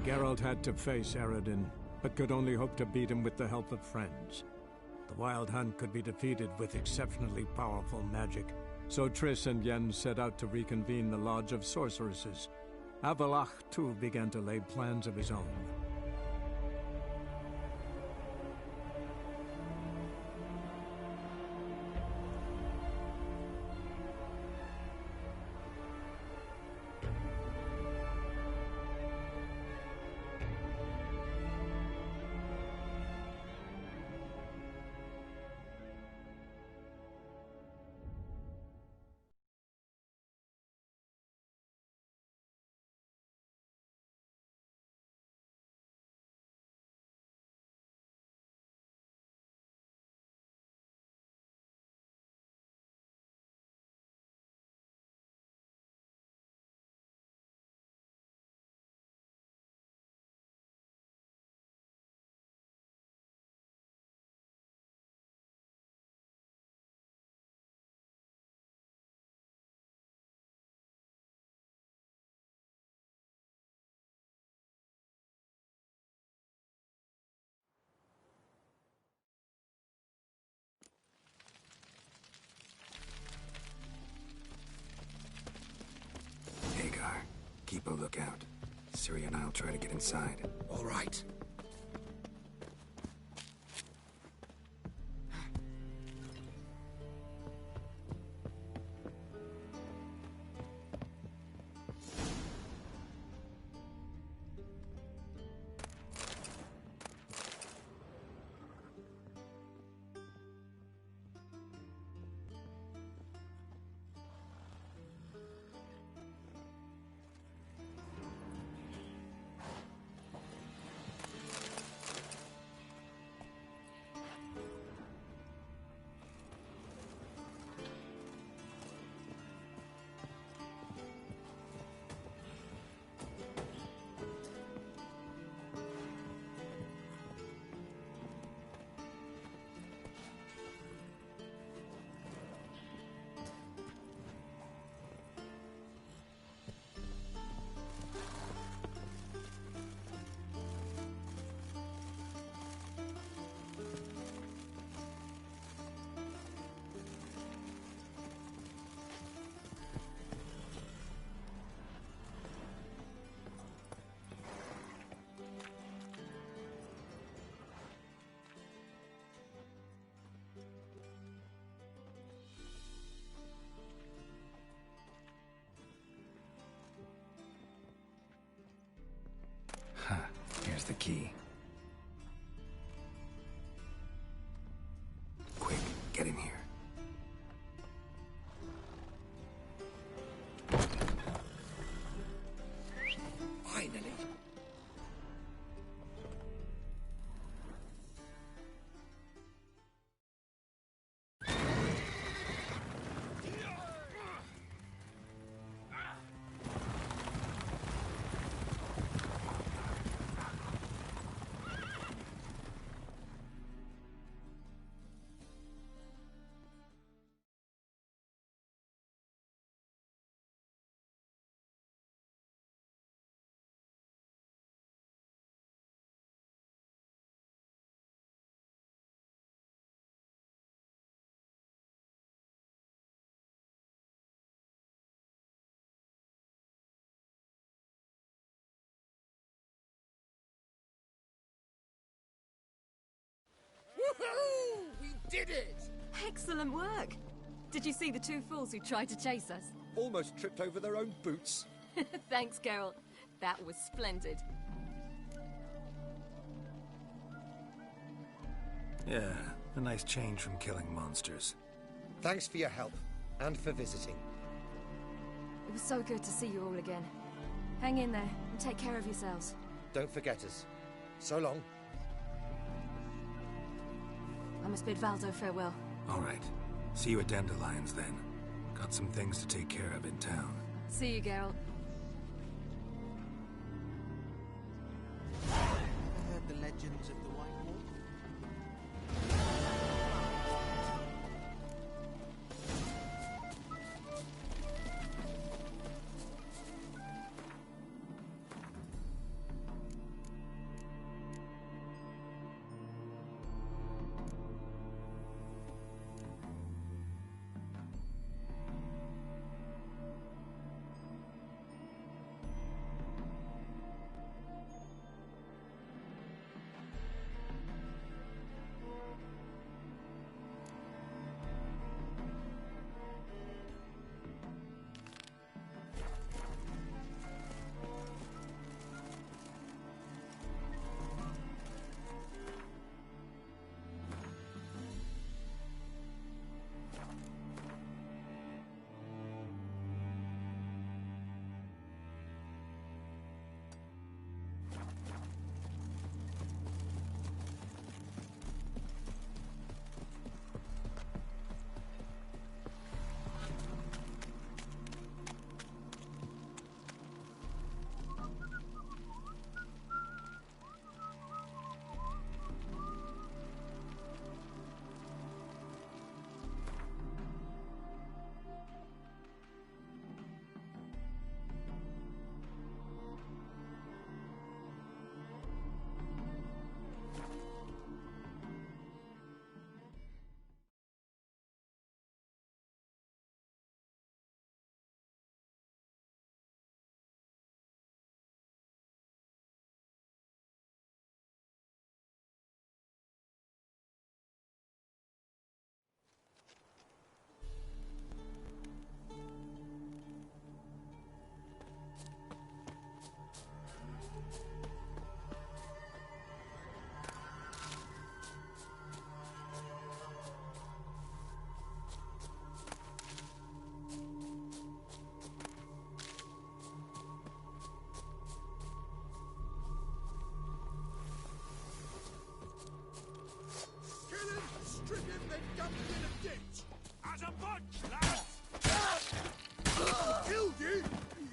Geralt had to face Eredin, but could only hope to beat him with the help of friends. The Wild Hunt could be defeated with exceptionally powerful magic, so Triss and Yen set out to reconvene the Lodge of Sorceresses. Avallac'h, too, began to lay plans of his own. Hagar, keep a lookout. Ciri and I'll try to get inside. All right. Here's the key. Quick, get in here. Finally. Woohoo! We did it! Excellent work. Did you see the two fools who tried to chase us? Almost tripped over their own boots. Thanks, Geralt. That was splendid. Yeah, a nice change from killing monsters. Thanks for your help, and for visiting. It was so good to see you all again. Hang in there, and take care of yourselves. Don't forget us. So long. I must bid Valdo farewell. All right. See you at Dandelions, then. Got some things to take care of in town. See you, Geralt. Heard the legends of the White Wolf? Strip him, then dump him in a ditch! As a bunch, lads! Killed you,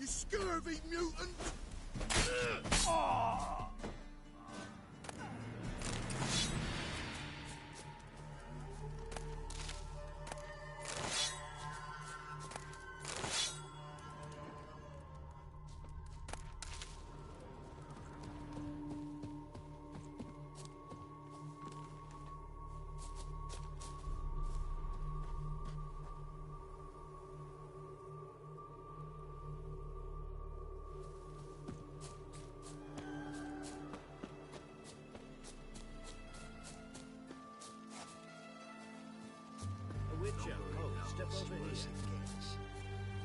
you scurvy mutant! Witcher, step over here.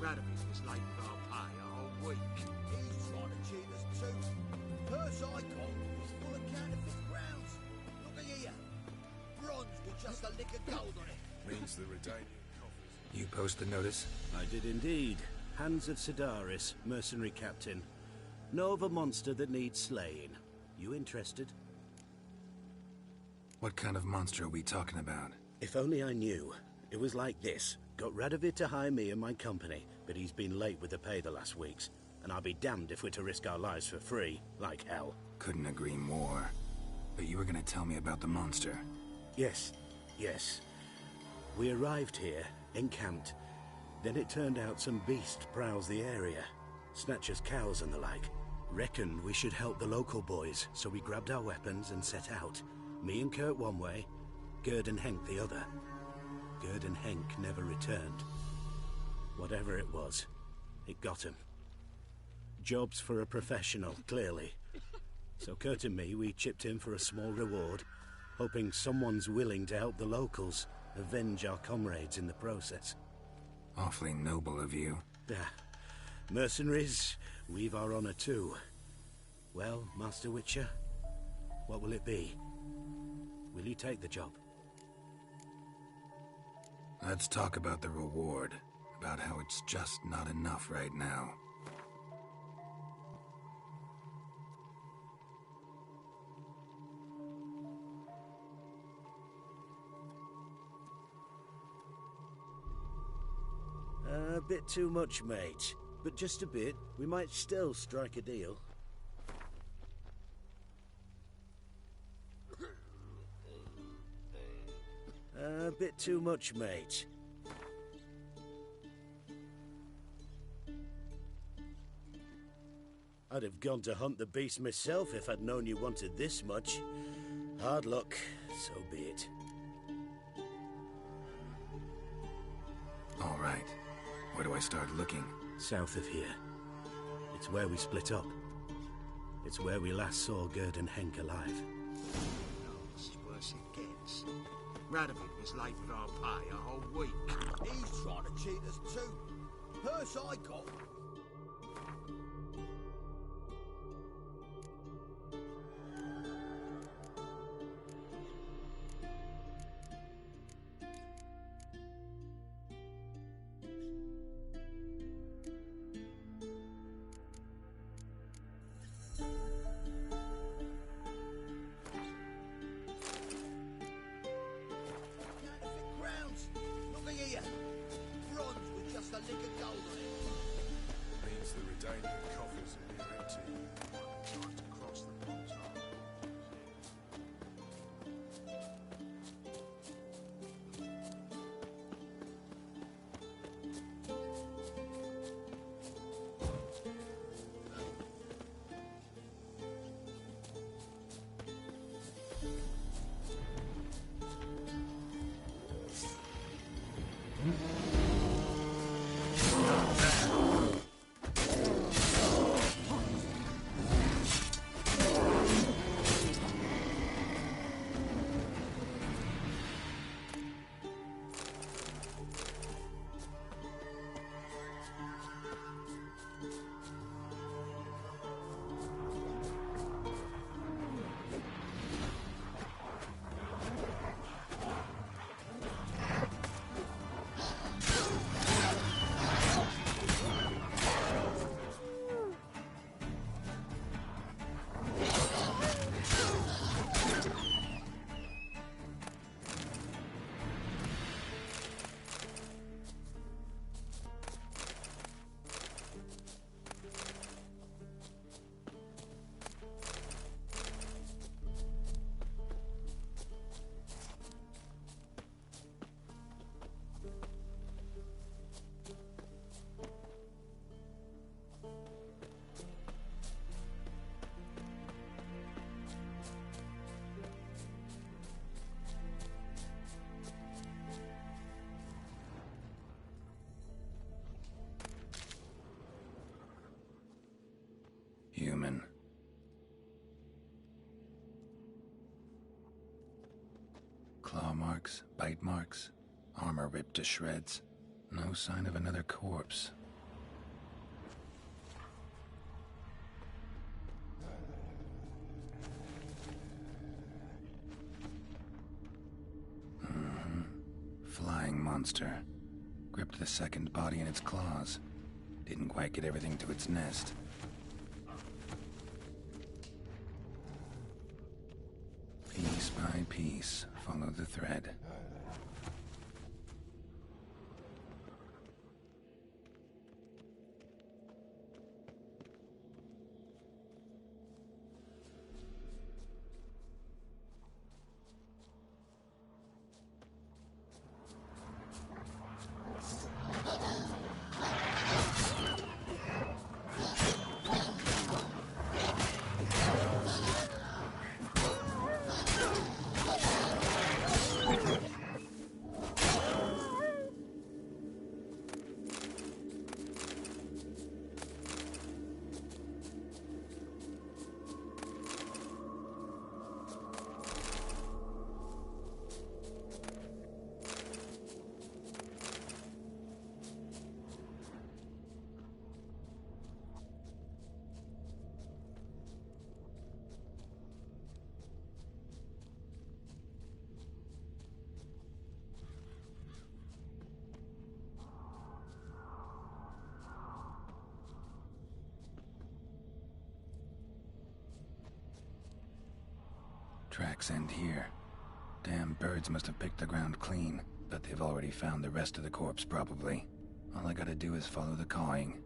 Radovid was late with our pay a whole week. He's trying to cheat us too. Purse icon is full of counterfeit crowns. Look here. Bronze with just a lick of gold on it. Means the Redanian coffers. You post the notice? I did indeed. Hans of Sidaris, mercenary captain. Know of a monster that needs slaying. You interested? What kind of monster are we talking about? If only I knew. It was like this. Got Radovid to hire me and my company, but he's been late with the pay the last weeks. And I'll be damned if we're to risk our lives for free, like hell. Couldn't agree more. But you were gonna tell me about the monster. Yes. We arrived here, encamped. Then it turned out some beast prowls the area. Snatchers cows and the like. Reckoned we should help the local boys, so we grabbed our weapons and set out. Me and Kurt one way, Gerd and Henk the other. Gerd and Henk never returned. Whatever it was, it got him. Job's for a professional, clearly. So Kurt and me, we chipped in for a small reward, hoping someone's willing to help the locals avenge our comrades in the process. Awfully noble of you. Ah, mercenaries, we've our honor too. Well, Master Witcher, what will it be? Will you take the job? Let's talk about the reward. About how it's just not enough right now. A bit too much, mate. But just a bit. We might still strike a deal. A bit too much, mate. I'd have gone to hunt the beast myself if I'd known you wanted this much. Hard luck, so be it. All right. Where do I start looking? South of here. It's where we split up. It's where we last saw Gerd and Henk alive. No, this is worse it gets. Radovid was late with our pay a whole week. He's trying to cheat us too. Purse I got. Counterfeit crowns. Look here. Bronze with just a lick of gold on it. Means the Redanian coffers are near empty. Time to cross the Pontar. Human. Claw marks, bite marks, armor ripped to shreds. No sign of another corpse. Flying monster. Gripped the second body in its claws. Didn't quite get everything to its nest. Piece by piece, follow the thread. Tracks end here. Damn birds must have picked the ground clean, but they've already found the rest of the corpse, probably. All I gotta do is follow the cawing.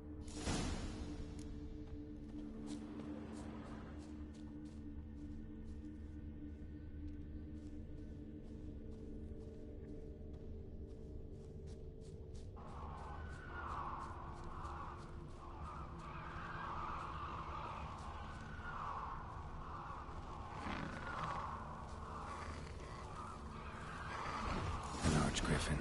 An archgriffin.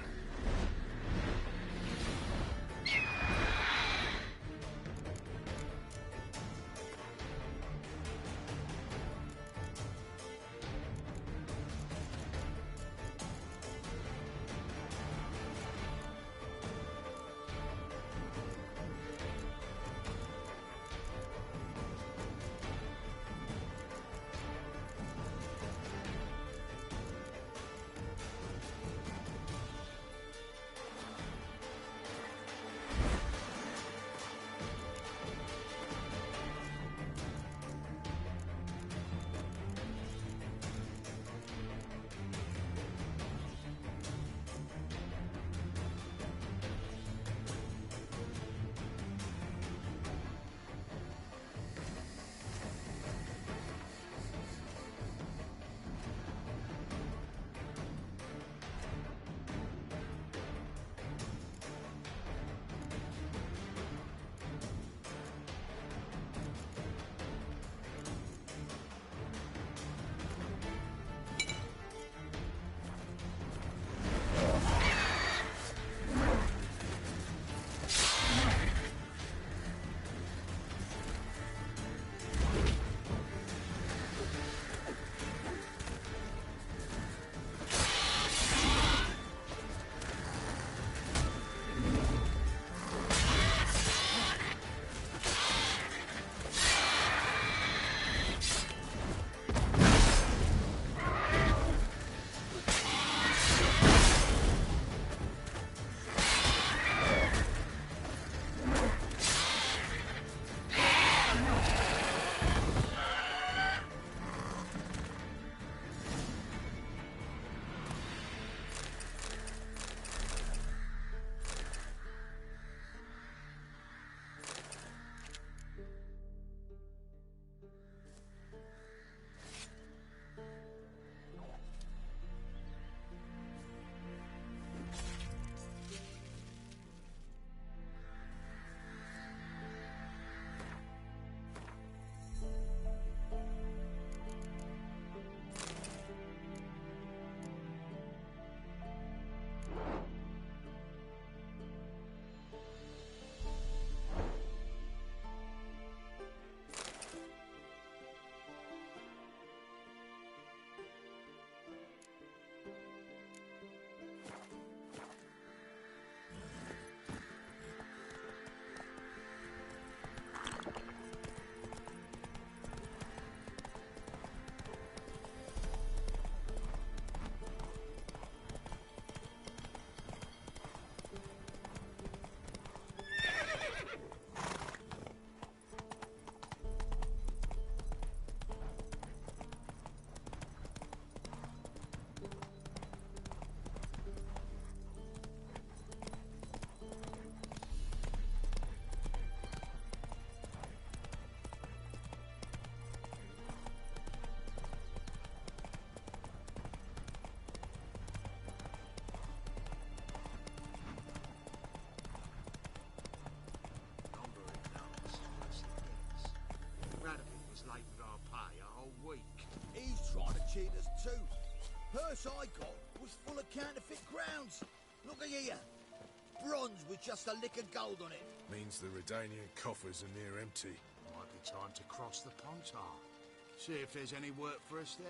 cheat us too. Purse I got was full of counterfeit crowns. Look at here. Bronze with just a lick of gold on it. Means the Redanian coffers are near empty. Might be time to cross the Pontar. See if there's any work for us there.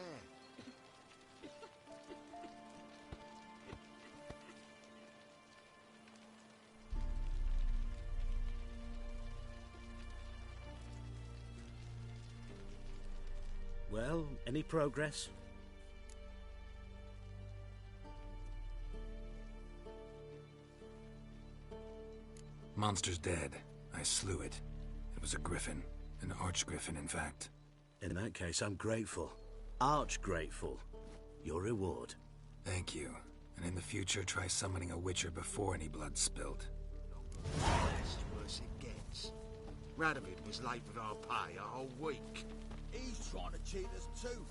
Well, any progress? Monster's dead. I slew it. It was a griffin. An archgriffin, in fact. In that case, I'm grateful. Arch grateful. Your reward. Thank you. And in the future, try summoning a Witcher before any blood's spilled. That's worse it gets. Radovid was late with our pay a whole week. He's trying to cheat us too.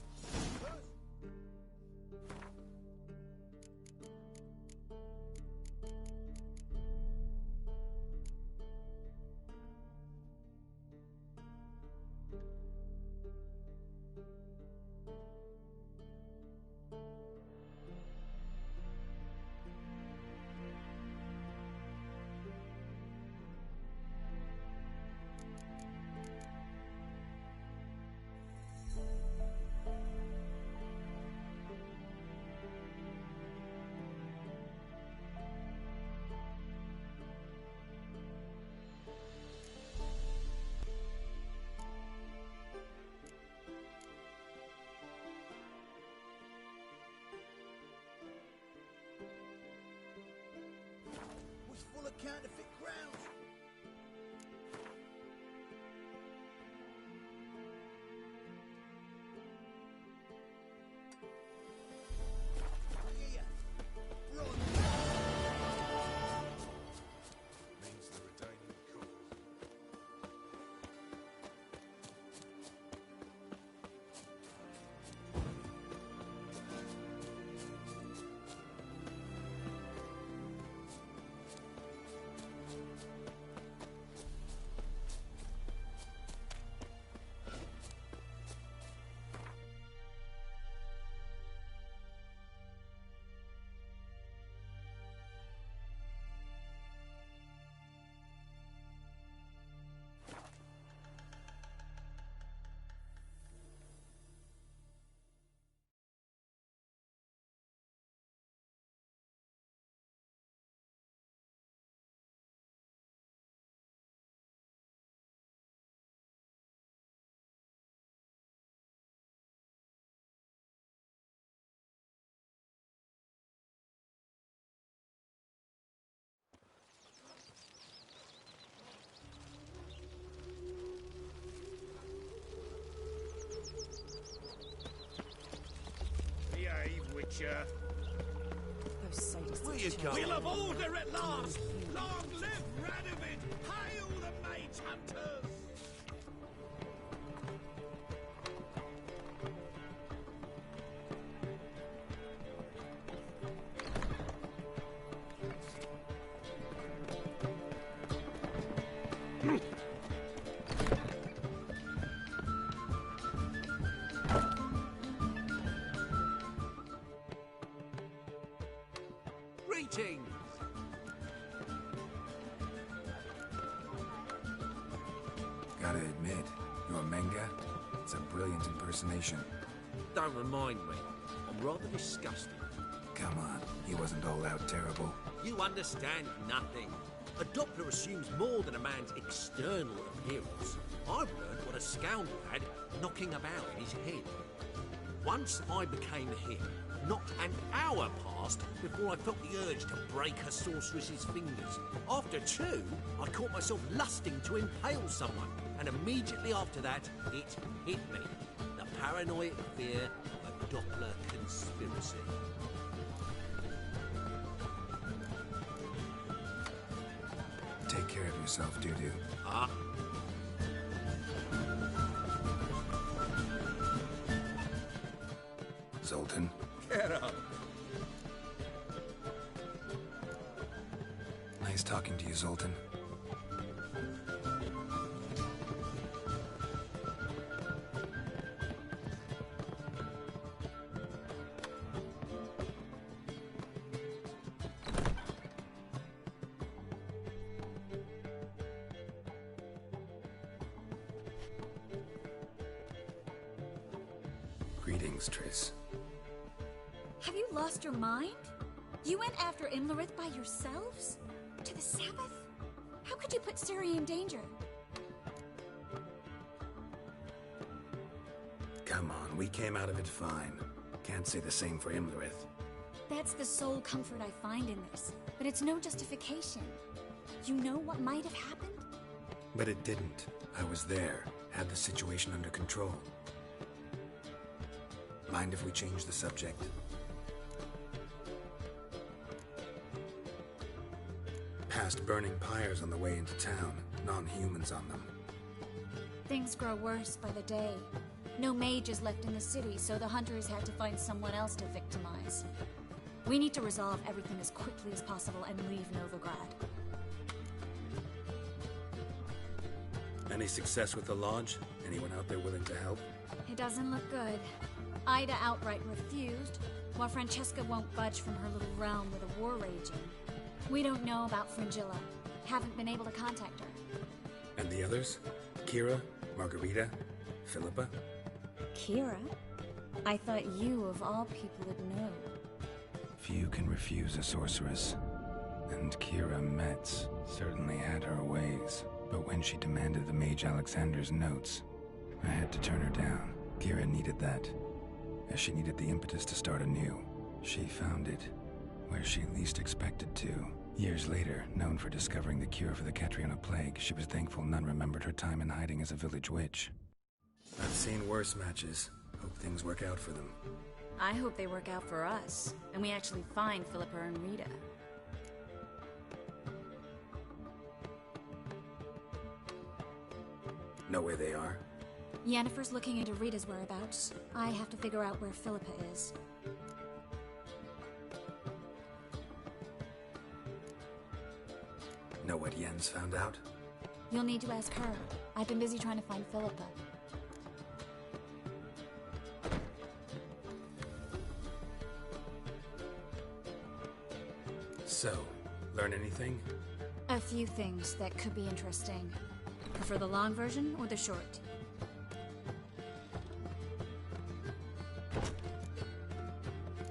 Was full of counterfeit crowns. Yeah, run. Means the retaining coffers. Behave, Witcher. Those sadists. Where you going? We'll have order at last! Long live Radovid! Hail the Mage Hunters! Greetings! Gotta admit, your Menga? It's a brilliant impersonation. Don't remind me. I'm rather disgusted. Come on, he wasn't all out terrible. You understand nothing. A Doppler assumes more than a man's external appearance. I've learned what a scoundrel had knocking about in his head. Once I became him, not an hour passed before I felt the urge to break a sorceress's fingers. After two, I caught myself lusting to impale someone, and immediately after that, it hit me. The paranoid fear of a Doppler conspiracy. Take care of yourself, Dudu. Ah, Zoltan. get up. Nice talking to you, Zoltan. Greetings, Triss. Have you lost your mind? You went after Imlerith by yourselves? To the Sabbath? How could you put Ciri in danger? Come on, we came out of it fine. Can't say the same for Imlerith. That's the sole comfort I find in this. But it's no justification. You know what might have happened? But it didn't. I was there, had the situation under control. Mind if we change the subject? Past burning pyres on the way into town. Non-humans on them. Things grow worse by the day. No mages left in the city, so the hunters had to find someone else to victimize. We need to resolve everything as quickly as possible and leave Novigrad. Any success with the Lodge? Anyone out there willing to help? It doesn't look good. Ida outright refused, while Francesca won't budge from her little realm with a war raging. We don't know about Fringilla. Haven't been able to contact her. And the others? Kira? Margarita? Philippa? Kira? I thought you, of all people, would know. Few can refuse a sorceress. And Kira Metz certainly had her ways. But when she demanded the Mage Alexander's notes, I had to turn her down. Kira needed that, as she needed the impetus to start anew. She found it where she least expected to. Years later, known for discovering the cure for the Catriona plague, she was thankful none remembered her time in hiding as a village witch. I've seen worse matches. Hope things work out for them. I hope they work out for us, and we actually find Philippa and Rita. Know where they are? Yennefer's looking into Rita's whereabouts. I have to figure out where Philippa is. Know what Yen's found out? You'll need to ask her. I've been busy trying to find Philippa. So, learn anything? A few things that could be interesting. Prefer the long version or the short?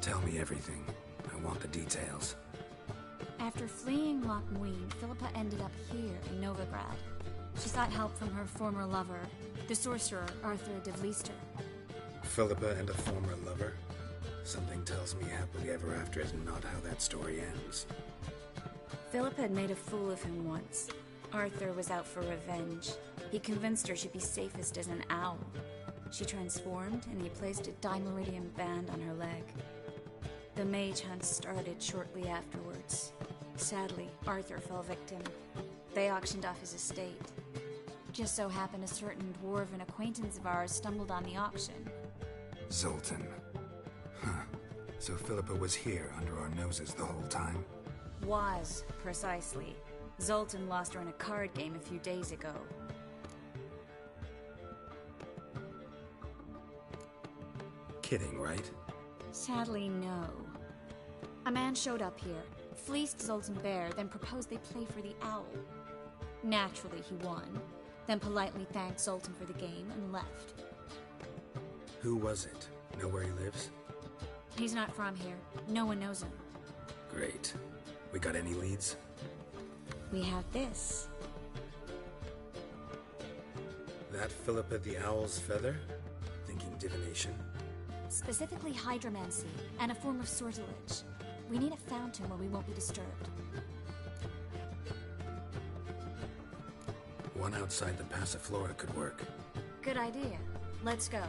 Tell me everything. I want the details. After fleeing Loch Muin, Philippa ended up here in Novigrad. She sought help from her former lover, the sorcerer Arthur de Vlister. Philippa and a former lover? Something tells me happily ever after is not how that story ends. Philippa had made a fool of him once. Arthur was out for revenge. He convinced her she'd be safest as an owl. She transformed, and he placed a Dimeridium band on her leg. The mage hunt started shortly afterwards. Sadly, Arthur fell victim. They auctioned off his estate. Just so happened a certain dwarven acquaintance of ours stumbled on the auction. Zoltan. Huh. So Philippa was here under our noses the whole time? Was, precisely. Zoltan lost her in a card game a few days ago. Kidding, right? Sadly, no. A man showed up here, fleeced Zoltan bare, then proposed they play for the owl. Naturally, he won, then politely thanked Zoltan for the game and left. Who was it? Know where he lives? He's not from here. No one knows him. Great. We got any leads? We have this. That Philippa the Owl's feather? Thinking divination? Specifically hydromancy, and a form of sortilege. We need a fountain where we won't be disturbed. One outside the Passiflora could work. Good idea. Let's go.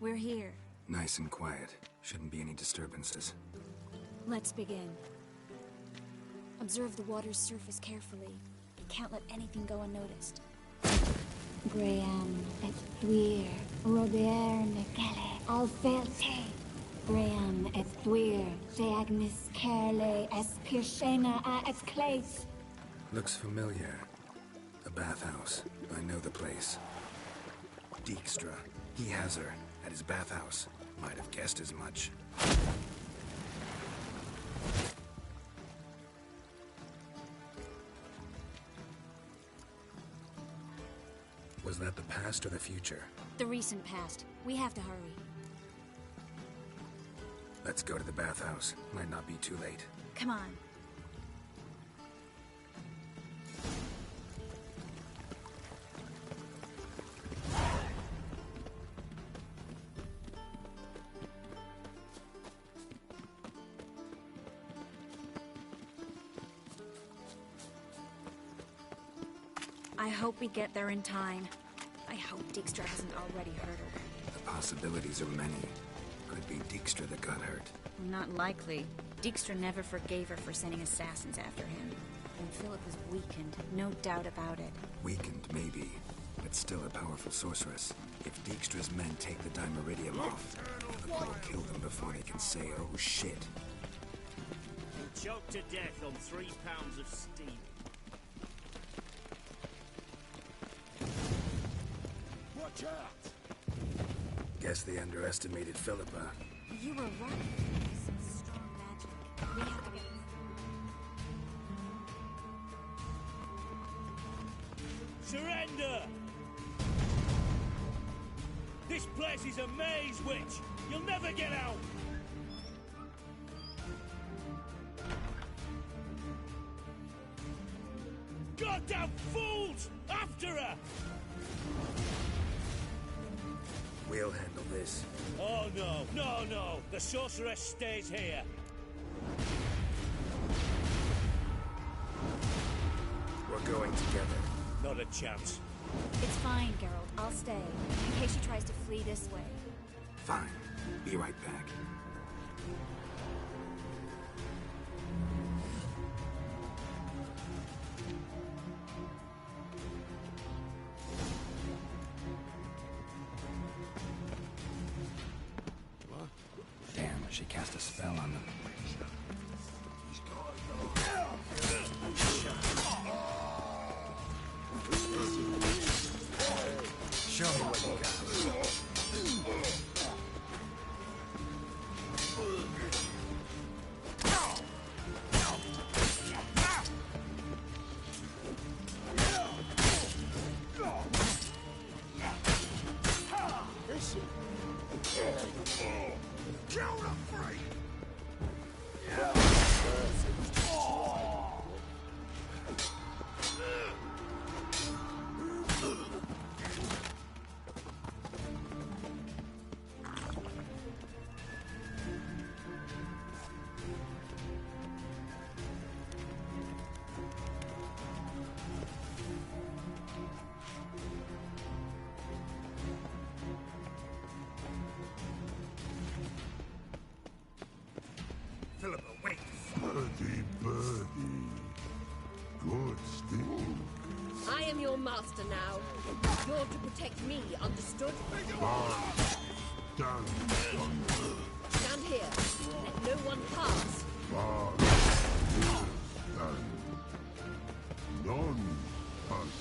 We're here. Nice and quiet. Shouldn't be any disturbances. Let's begin. Observe the water's surface carefully. Can't let anything go unnoticed. Graham et thuir, Robert Mekele, Alfelte. Graham et thuir, Deagnis Kerle, Espirshena a Esclase. Looks familiar. The bathhouse. I know the place. Dijkstra. He has her. At his bathhouse. Might have guessed as much. Was that the past or the future? The recent past. We have to hurry. Let's go to the bathhouse. Might not be too late. Come on. I hope we get there in time. I hope Dijkstra hasn't already hurt her. The possibilities are many. Could be Dijkstra that got hurt. Not likely. Dijkstra never forgave her for sending assassins after him. And Philip was weakened, no doubt about it. Weakened, maybe, but still a powerful sorceress. If Dijkstra's men take the Dimeridium off, Philip will kill them before they can say, oh shit. Choked to death on 3 pounds of steam. Watch out! Guess they underestimated Philippa. You were right. Some strong magic. We have to get... Surrender! This place is a maze, witch! You'll never get out! Goddamn fools! After her! We'll handle this. Oh no, no, no! The sorceress stays here. We're going together. Not a chance. It's fine, Geralt. I'll stay, in case she tries to flee this way. Fine. Be right back. Damn, she cast a spell on them. Show me what you got. Philippa, wait! Birdie, birdie. Good sting. I am your master now. You're to protect me, understood? Stand. Stand here. Let no one pass. Stand. None pass.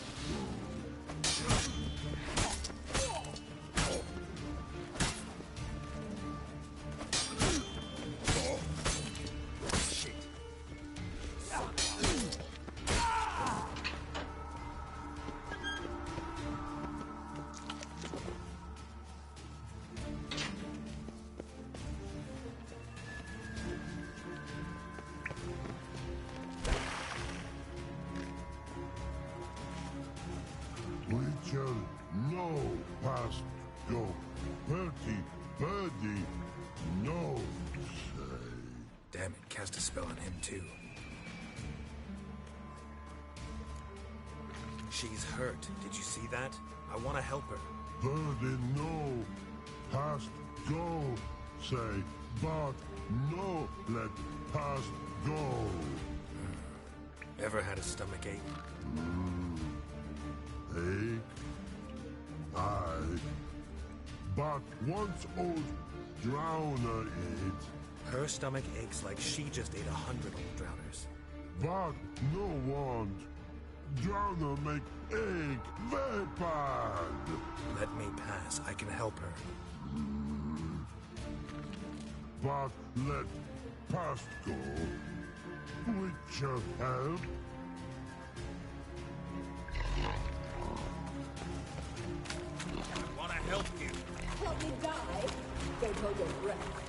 Witcher, no past go. Birdie, birdie, no say. Damn it, cast a spell on him too. She's hurt. Did you see that? I want to help her. Birdie, no past go. Say, but no let past go. Ever had a stomach ache? Ache? Aye. But once old drowner ate. Her stomach aches like she just ate 100 old drowners. But no want. Drowner make ache very bad. Let me pass. I can help her. But let past go. Witcher help. help you. Help me die? Don't hold your breath.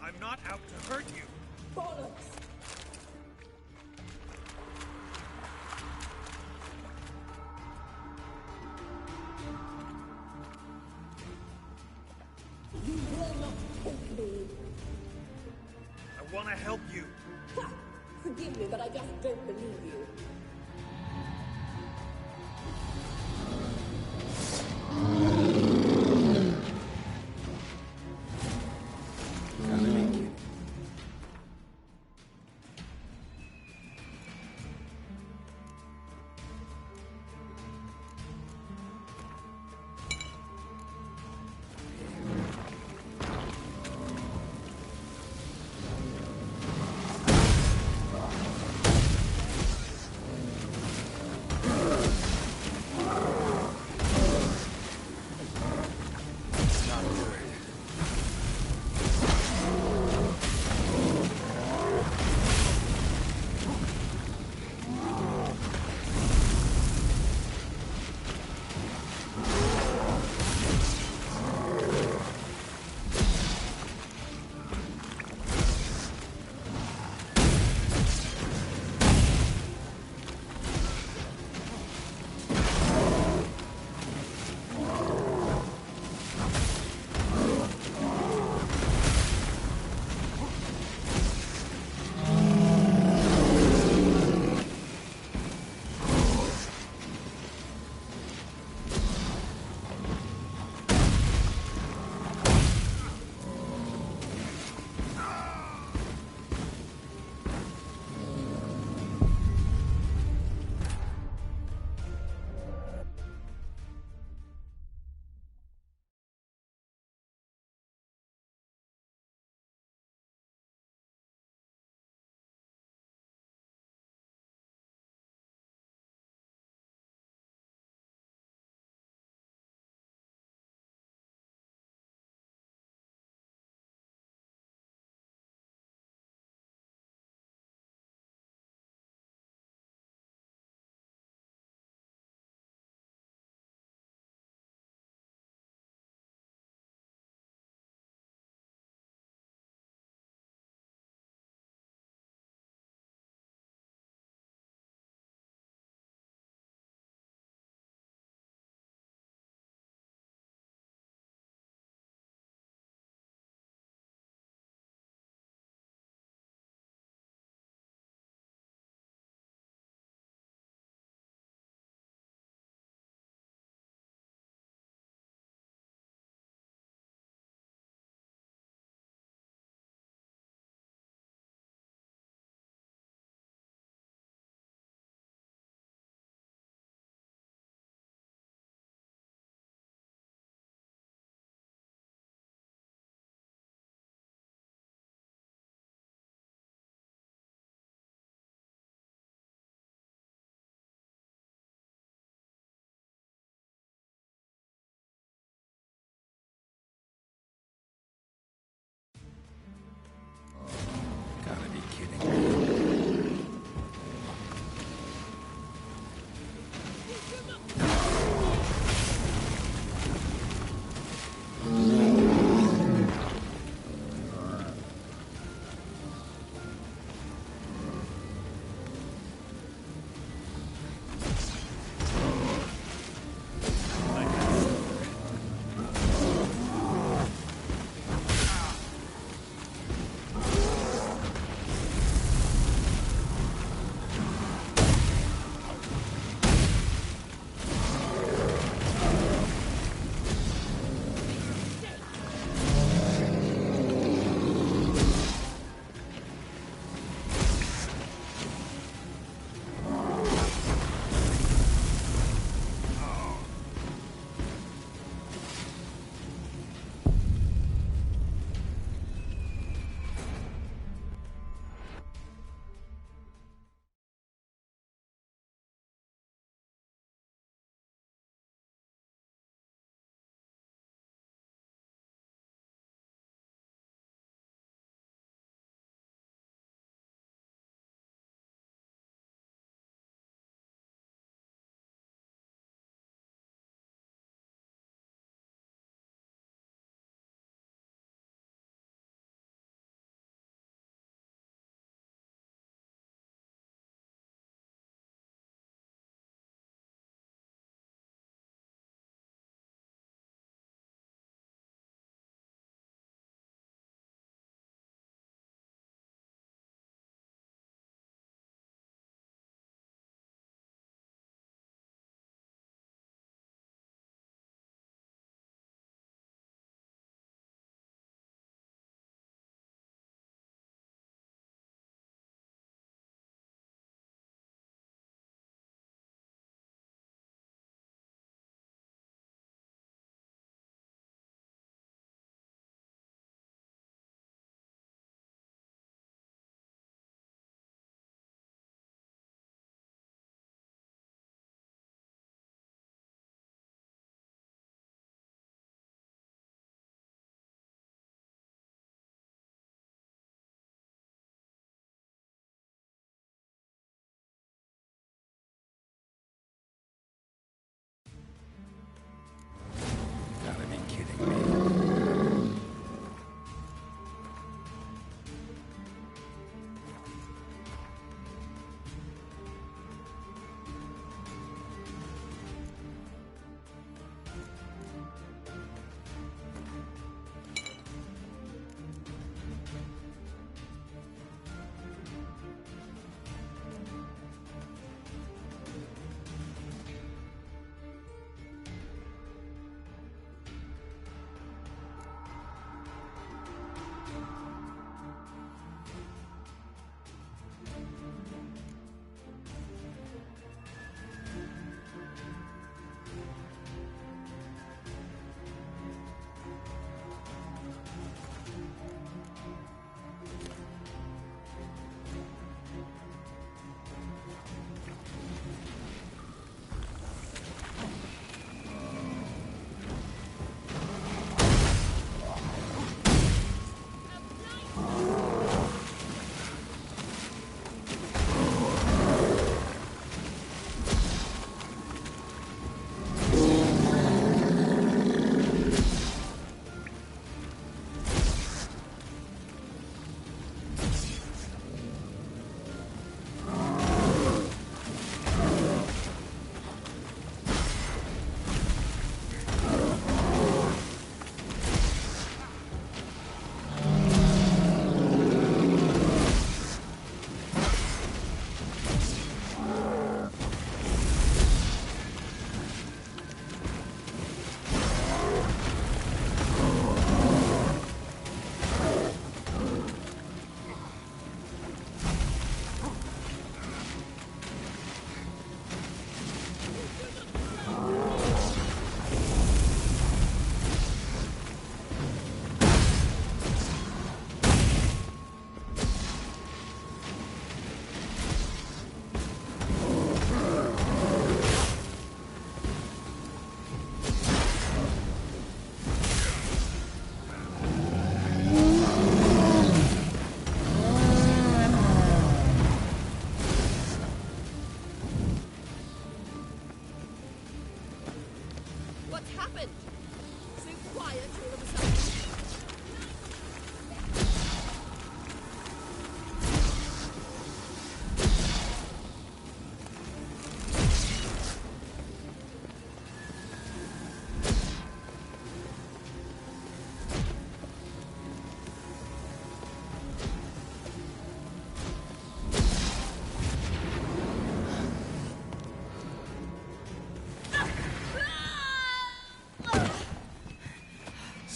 I'm not out to hurt you. Bollocks! You will not take me. I want to help you. Ha! Forgive me, but I just don't believe you.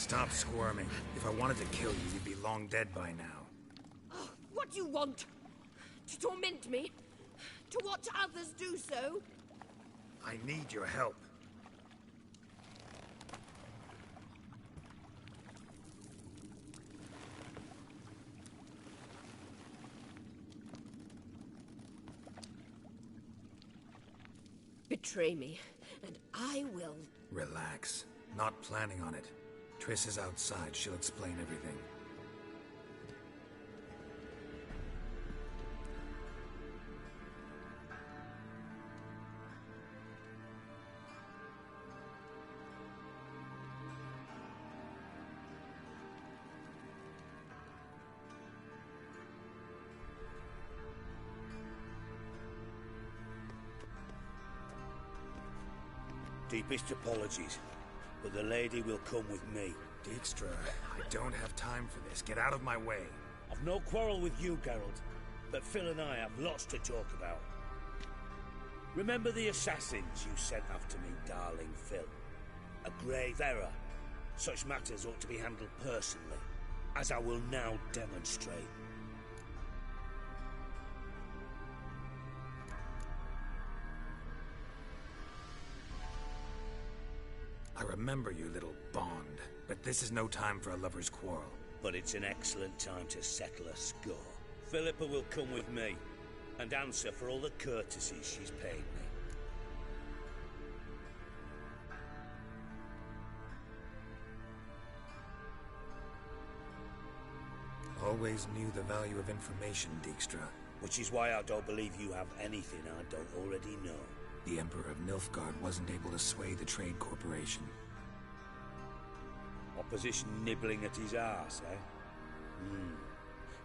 Stop squirming. If I wanted to kill you, you'd be long dead by now. Oh, what do you want? To torment me? To watch others do so? I need your help. Betray me, and I will. Relax. Not planning on it. Triss is outside. She'll explain everything. Deepest apologies, but the lady will come with me. Dijkstra, I don't have time for this. Get out of my way. I've no quarrel with you, Geralt, but Phil and I have lots to talk about. Remember the assassins you sent after me, darling Phil? A grave error. Such matters ought to be handled personally, as I will now demonstrate. I remember you, little Bond, but this is no time for a lover's quarrel. But it's an excellent time to settle a score. Philippa will come with me, and answer for all the courtesies she's paid me. Always knew the value of information, Dijkstra. Which is why I don't believe you have anything I don't already know. The Emperor of Nilfgaard wasn't able to sway the Trade Corporation. Opposition nibbling at his arse, eh?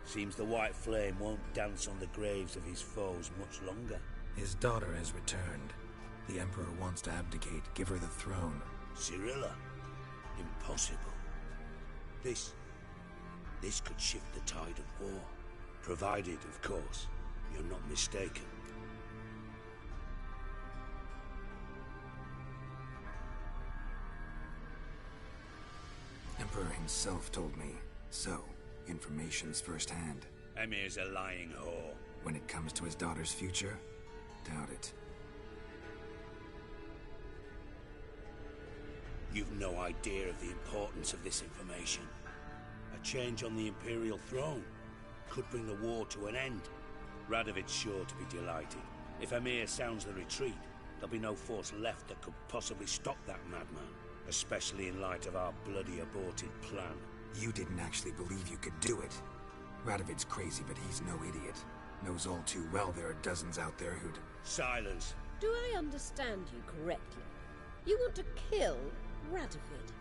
Seems the White Flame won't dance on the graves of his foes much longer. His daughter has returned. The Emperor wants to abdicate, give her the throne. Cirilla? Impossible. This could shift the tide of war. Provided, of course, you're not mistaken. Emperor himself told me. So, information's firsthand. Emir's a lying whore. When it comes to his daughter's future, doubt it. You've no idea of the importance of this information. A change on the Imperial throne could bring the war to an end. Radovid's sure to be delighted. If Emir sounds the retreat, there'll be no force left that could possibly stop that madman. Especially in light of our bloody aborted plan. You didn't actually believe you could do it. Radovid's crazy, but he's no idiot. Knows all too well there are dozens out there who'd... Silence! Do I understand you correctly? You want to kill Radovid?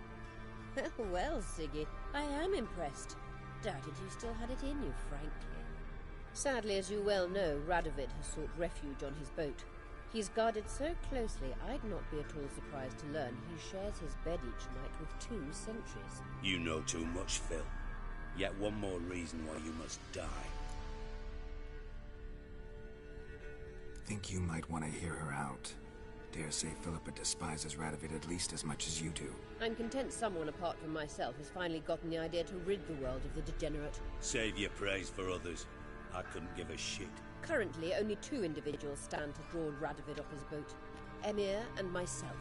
Well, Siggy, I am impressed. Doubted you still had it in you, frankly. Sadly, as you well know, Radovid has sought refuge on his boat. He's guarded so closely, I'd not be at all surprised to learn he shares his bed each night with 2 sentries. You know too much, Phil. Yet one more reason why you must die. Think you might want to hear her out. Dare say Philippa despises Radovid at least as much as you do. I'm content someone apart from myself has finally gotten the idea to rid the world of the degenerate. Save your praise for others. I couldn't give a shit. Currently, only 2 individuals stand to draw Radovid off his boat. Emir and myself.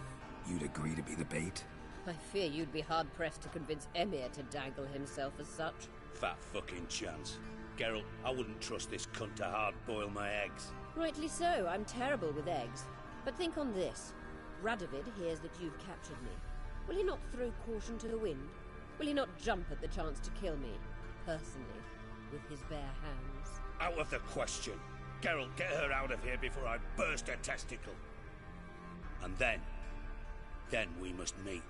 You'd agree to be the bait? I fear you'd be hard-pressed to convince Emir to dangle himself as such. Fat fucking chance. Geralt, I wouldn't trust this cunt to hard-boil my eggs. Rightly so, I'm terrible with eggs. But think on this. Radovid hears that you've captured me. Will he not throw caution to the wind? Will he not jump at the chance to kill me, personally, with his bare hands? Out of the question. Geralt, get her out of here before I burst her testicle. And then we must meet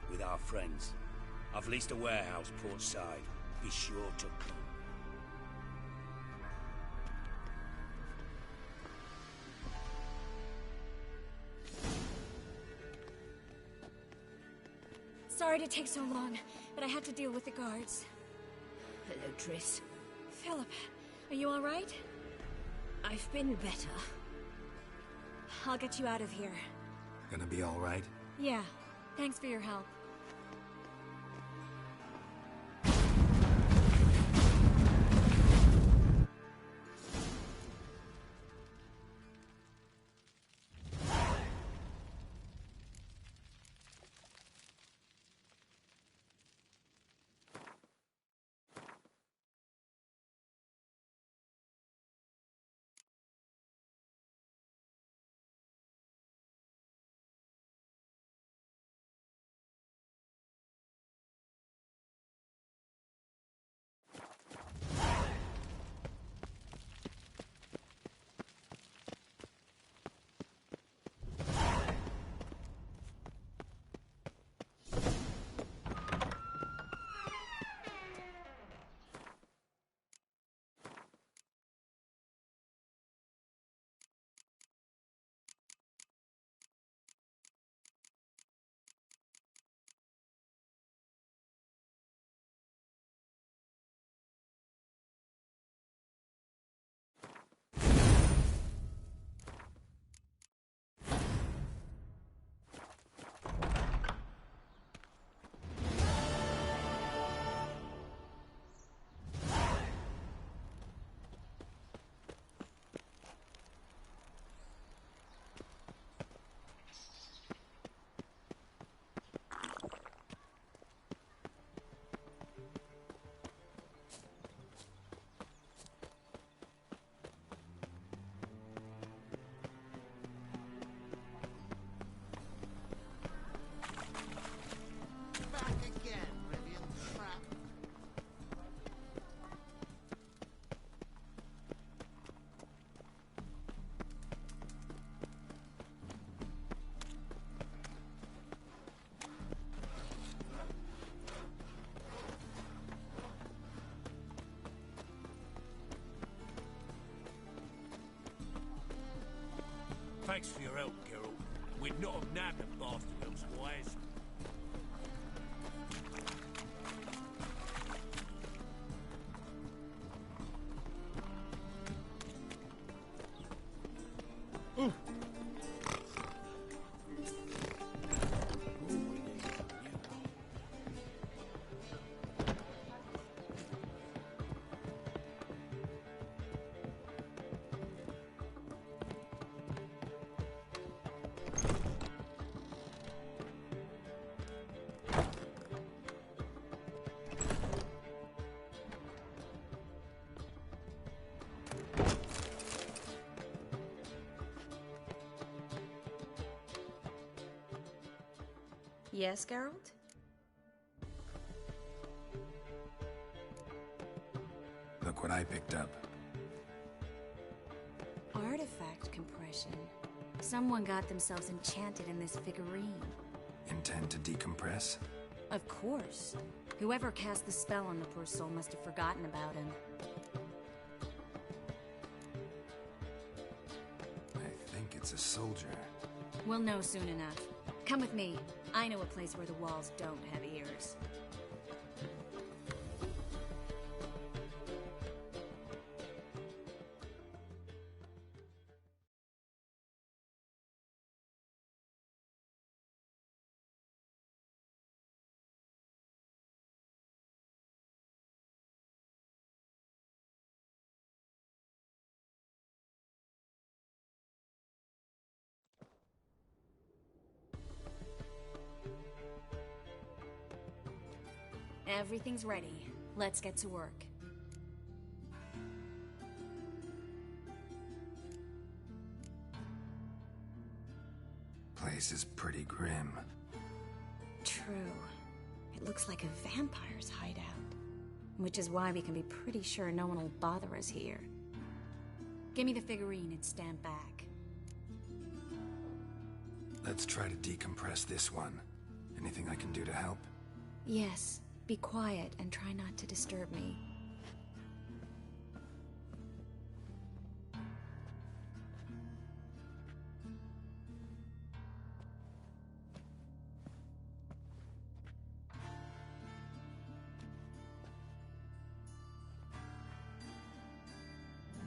with our friends. I've leased a warehouse portside. Be sure to come. Sorry to take so long, but I had to deal with the guards. Hello, Triss. Philip, are you all right? I've been better. I'll get you out of here. Gonna be all right? Yeah, thanks for your help. Thanks for your help, Geralt. We'd not have nabbed the bastard elsewise. Yes, Geralt? Look what I picked up. Artifact compression. Someone got themselves enchanted in this figurine. Intend to decompress? Of course. Whoever cast the spell on the poor soul must have forgotten about him. I think it's a soldier. We'll know soon enough. Come with me. I know a place where the walls don't have ears. Everything's ready. Let's get to work. Place is pretty grim. True. It looks like a vampire's hideout. Which is why we can be pretty sure no one will bother us here. Give me the figurine and stand back. Let's try to decompress this one. Anything I can do to help? Yes. Be quiet and try not to disturb me.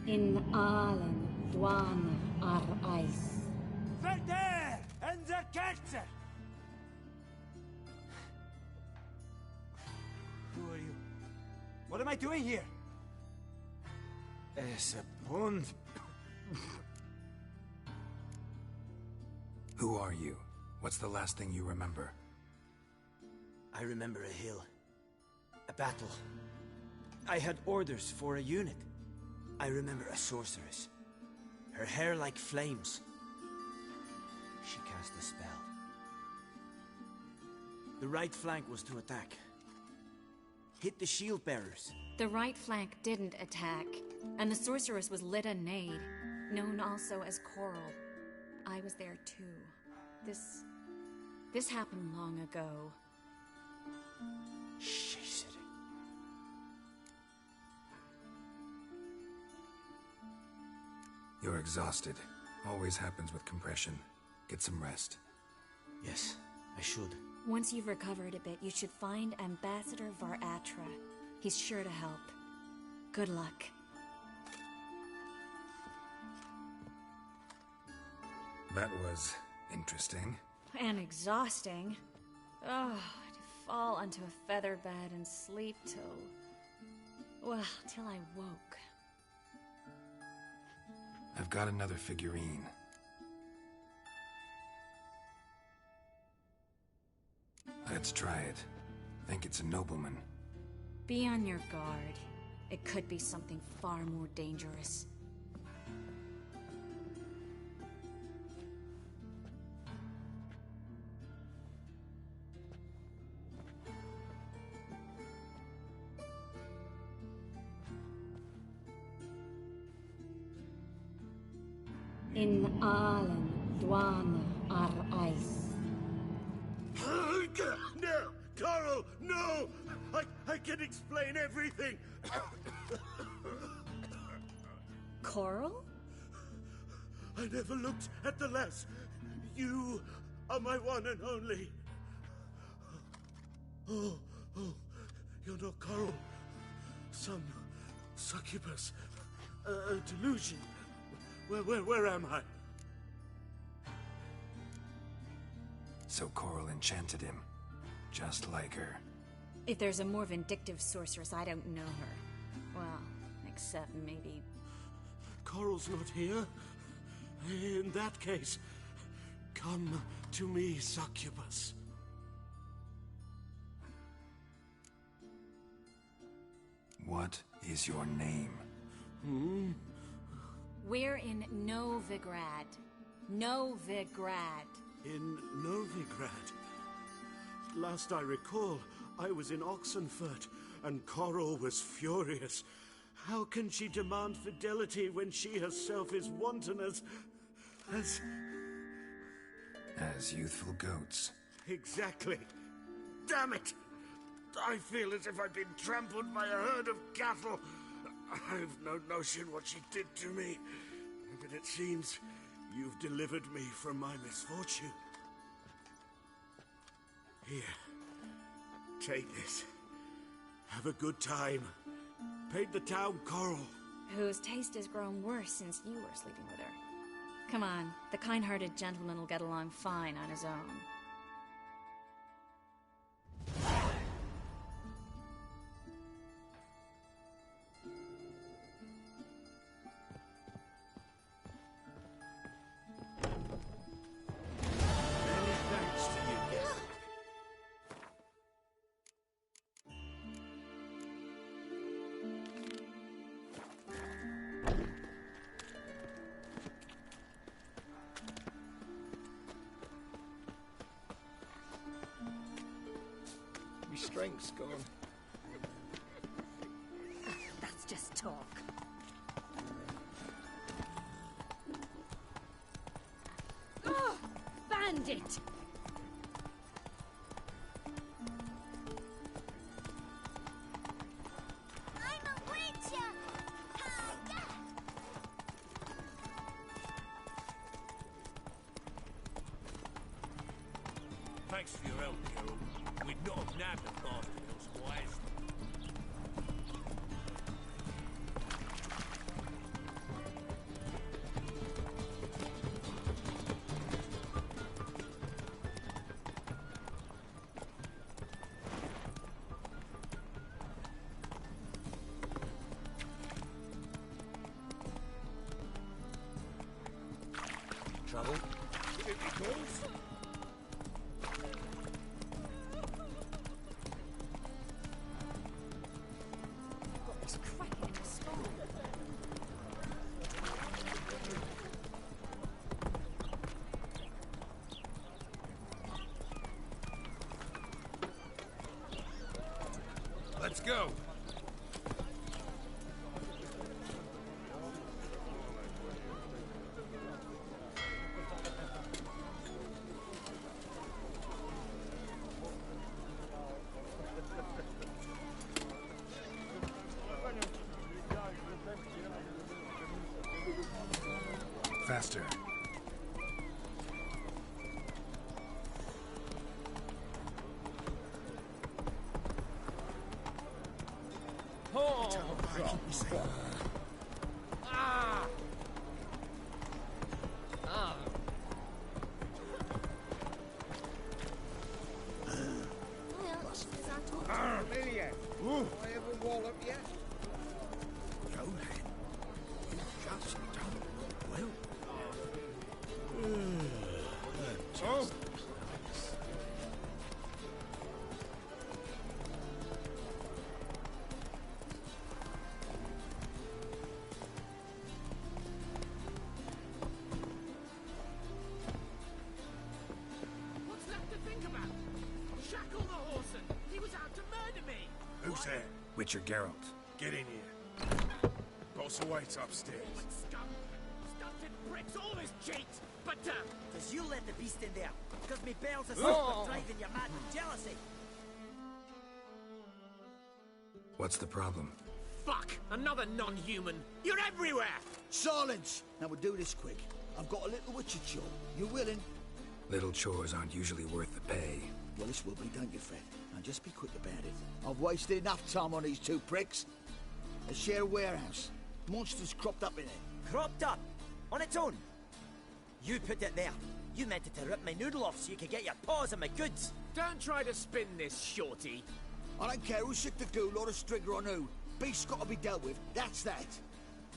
In allen dwan ar ice. Verder and the Kerzer! Who are you? What am I doing here? Es a bond. Who are you? What's the last thing you remember? I remember a hill. A battle. I had orders for a unit. I remember a sorceress. Her hair like flames. She cast a spell. The right flank was to attack. Hit the shield bearers. The right flank didn't attack, and the sorceress was Lyda Nade, known also as Coral. I was there too. This happened long ago. She's sitting. You're exhausted. Always happens with compression. Get some rest. Yes, I should. Once you've recovered a bit, you should find Ambassador Var-Atra. He's sure to help. Good luck. That was interesting. And exhausting. Oh, to fall onto a feather bed and sleep till... well, till I woke. I've got another figurine. Let's try it. Think it's a nobleman. Be on your guard. It could be something far more dangerous. In allen dwan ar ice. No! Coral, no! I can explain everything! Coral? I never looked at the lass. You are my one and only. Oh, you're not Coral. Some succubus. A delusion. Where am I? So Coral enchanted him, just like her. If there's a more vindictive sorceress, I don't know her. Well, except maybe... Coral's not here. In that case, come to me, succubus. What is your name? We're in Novigrad. Novigrad. In Novigrad? Last I recall, I was in Oxenfurt, and Coral was furious. How can she demand fidelity when she herself is wanton as youthful goats. Exactly. Damn it! I feel as if I've been trampled by a herd of cattle. I've no notion what she did to me, but it seems you've delivered me from my misfortune. Here, take this. Have a good time. Paint the town Coral. Whose taste has grown worse since you were sleeping with her. Come on, the kind-hearted gentleman will get along fine on his own. Strength's gone. That's just talk. Oh, bandit! I'm a witcher! Thanks for your help, Carol. We'd not have nabbed the bastard elsewise. Trouble? Give it me calls. Let's go. Faster. Amelia, I ever wallop yet? No, lad. You just don't look well. Oh! What's left to think about? Shackle the horse and he was out to murder me. Who's there? Witcher Geralt. Get in here. Boss awaits upstairs. Scum! Stunted bricks, all this cheat! But, Cause you let the beast in there. Cause me bells are Oh. driving you mad with jealousy. What's the problem? fuck! Another non-human! You're everywhere! Silence! Now we'll do this quick. I've got a little witcher chore. You willing? Little chores aren't usually worth the pay. Well, this will be, don't you, Fred? Now just be quick about it. I've wasted enough time on these two pricks. A share warehouse. Monsters cropped up in it. Cropped up? On its own? You put it there. You meant it to rip my noodle off so you could get your paws on my goods. Don't try to spin this, Shorty. I don't care who sick the ghoul or the strigger on who. Beast's got to be dealt with. That's that.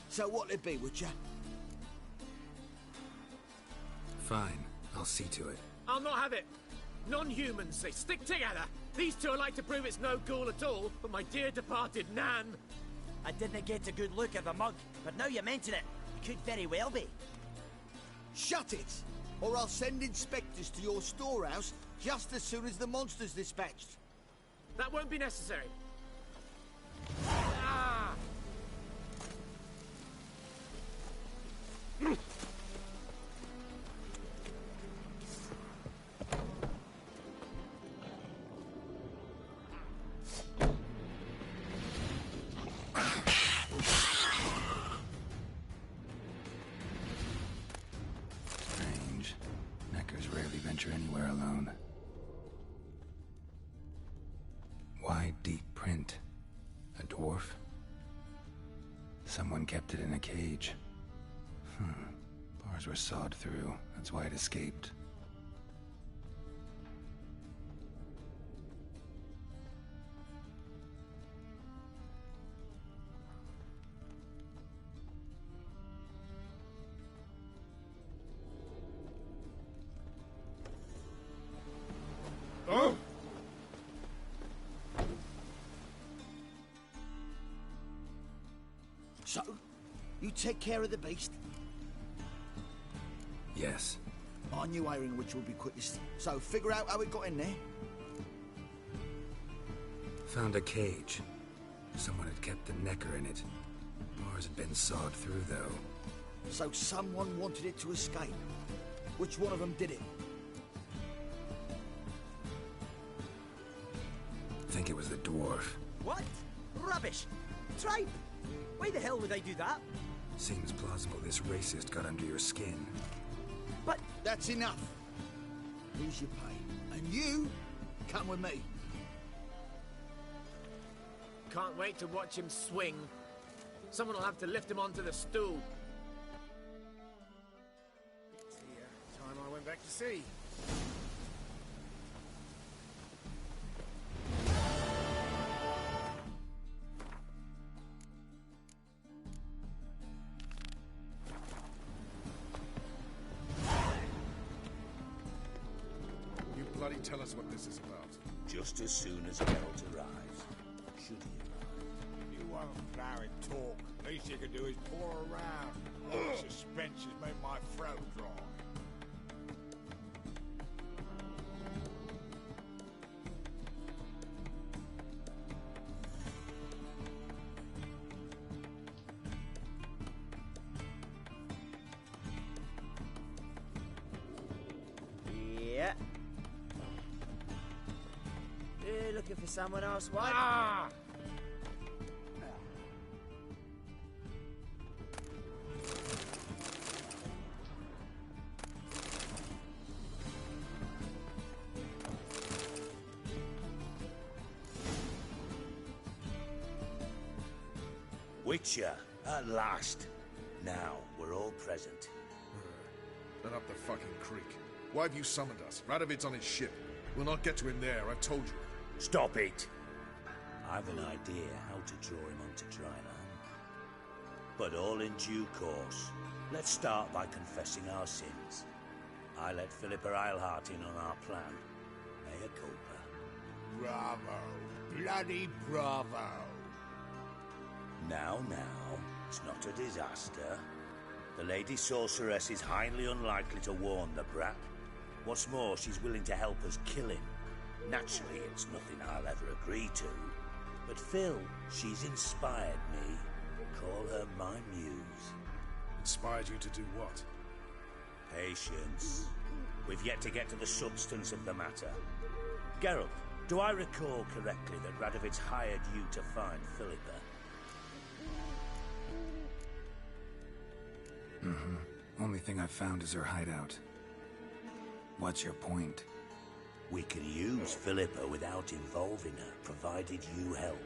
So what'll it be, Witcher? Fine, I'll see to it. I'll not have it. Non-humans, they stick together. These two are like to prove it's no ghoul at all, but my dear departed Nan. I didn't get a good look at the mug, but now you mention it, it could very well be. Shut it! Or I'll send inspectors to your storehouse just as soon as the monster's dispatched. That won't be necessary. Ah! Strange. Neckers rarely venture anywhere alone. Why deep print? A dwarf? Someone kept it in a cage. Bars were sawed through. That's why it escaped. Oh! So, you take care of the beast? Yes. I knew hiring which would be quickest. So, figure out how it got in there. Found a cage. Someone had kept the necker in it. Bars had been sawed through, though. So someone wanted it to escape. Which one of them did it? I think it was the dwarf. What? Rubbish! Tripe! Why the hell would I do that? Seems plausible this racist got under your skin. But... That's enough. Here's your pay. And you, come with me. Can't wait to watch him swing. Someone will have to lift him onto the stool. It's the time I went back to sea. You bloody tell us what this is about. Just as soon as Geralt arrives. Should he arrive? You won't plow and talk. Least you can do is pour around. Oh, suspense has made my throat dry. Yeah. You looking for someone else, what? Ah! Witcher, at last. Now, we're all present. Then up the fucking creek. Why have you summoned us? Radovid's on his ship. We'll not get to him there, I've told you. Stop it! I've an idea how to draw him onto dry land. But all in due course. Let's start by confessing our sins. I let Philippa Eilhart in on our plan. Mea culpa. Bravo. Bloody bravo. Now, it's not a disaster. The Lady Sorceress is highly unlikely to warn the brat. What's more, she's willing to help us kill him. Naturally, it's nothing I'll ever agree to. But Phil, she's inspired me. Call her my muse. Inspired you to do what? Patience. We've yet to get to the substance of the matter. Geralt, do I recall correctly that Radovid's hired you to find Philippa? Only thing I've found is her hideout. What's your point? We can use Philippa without involving her, provided you help.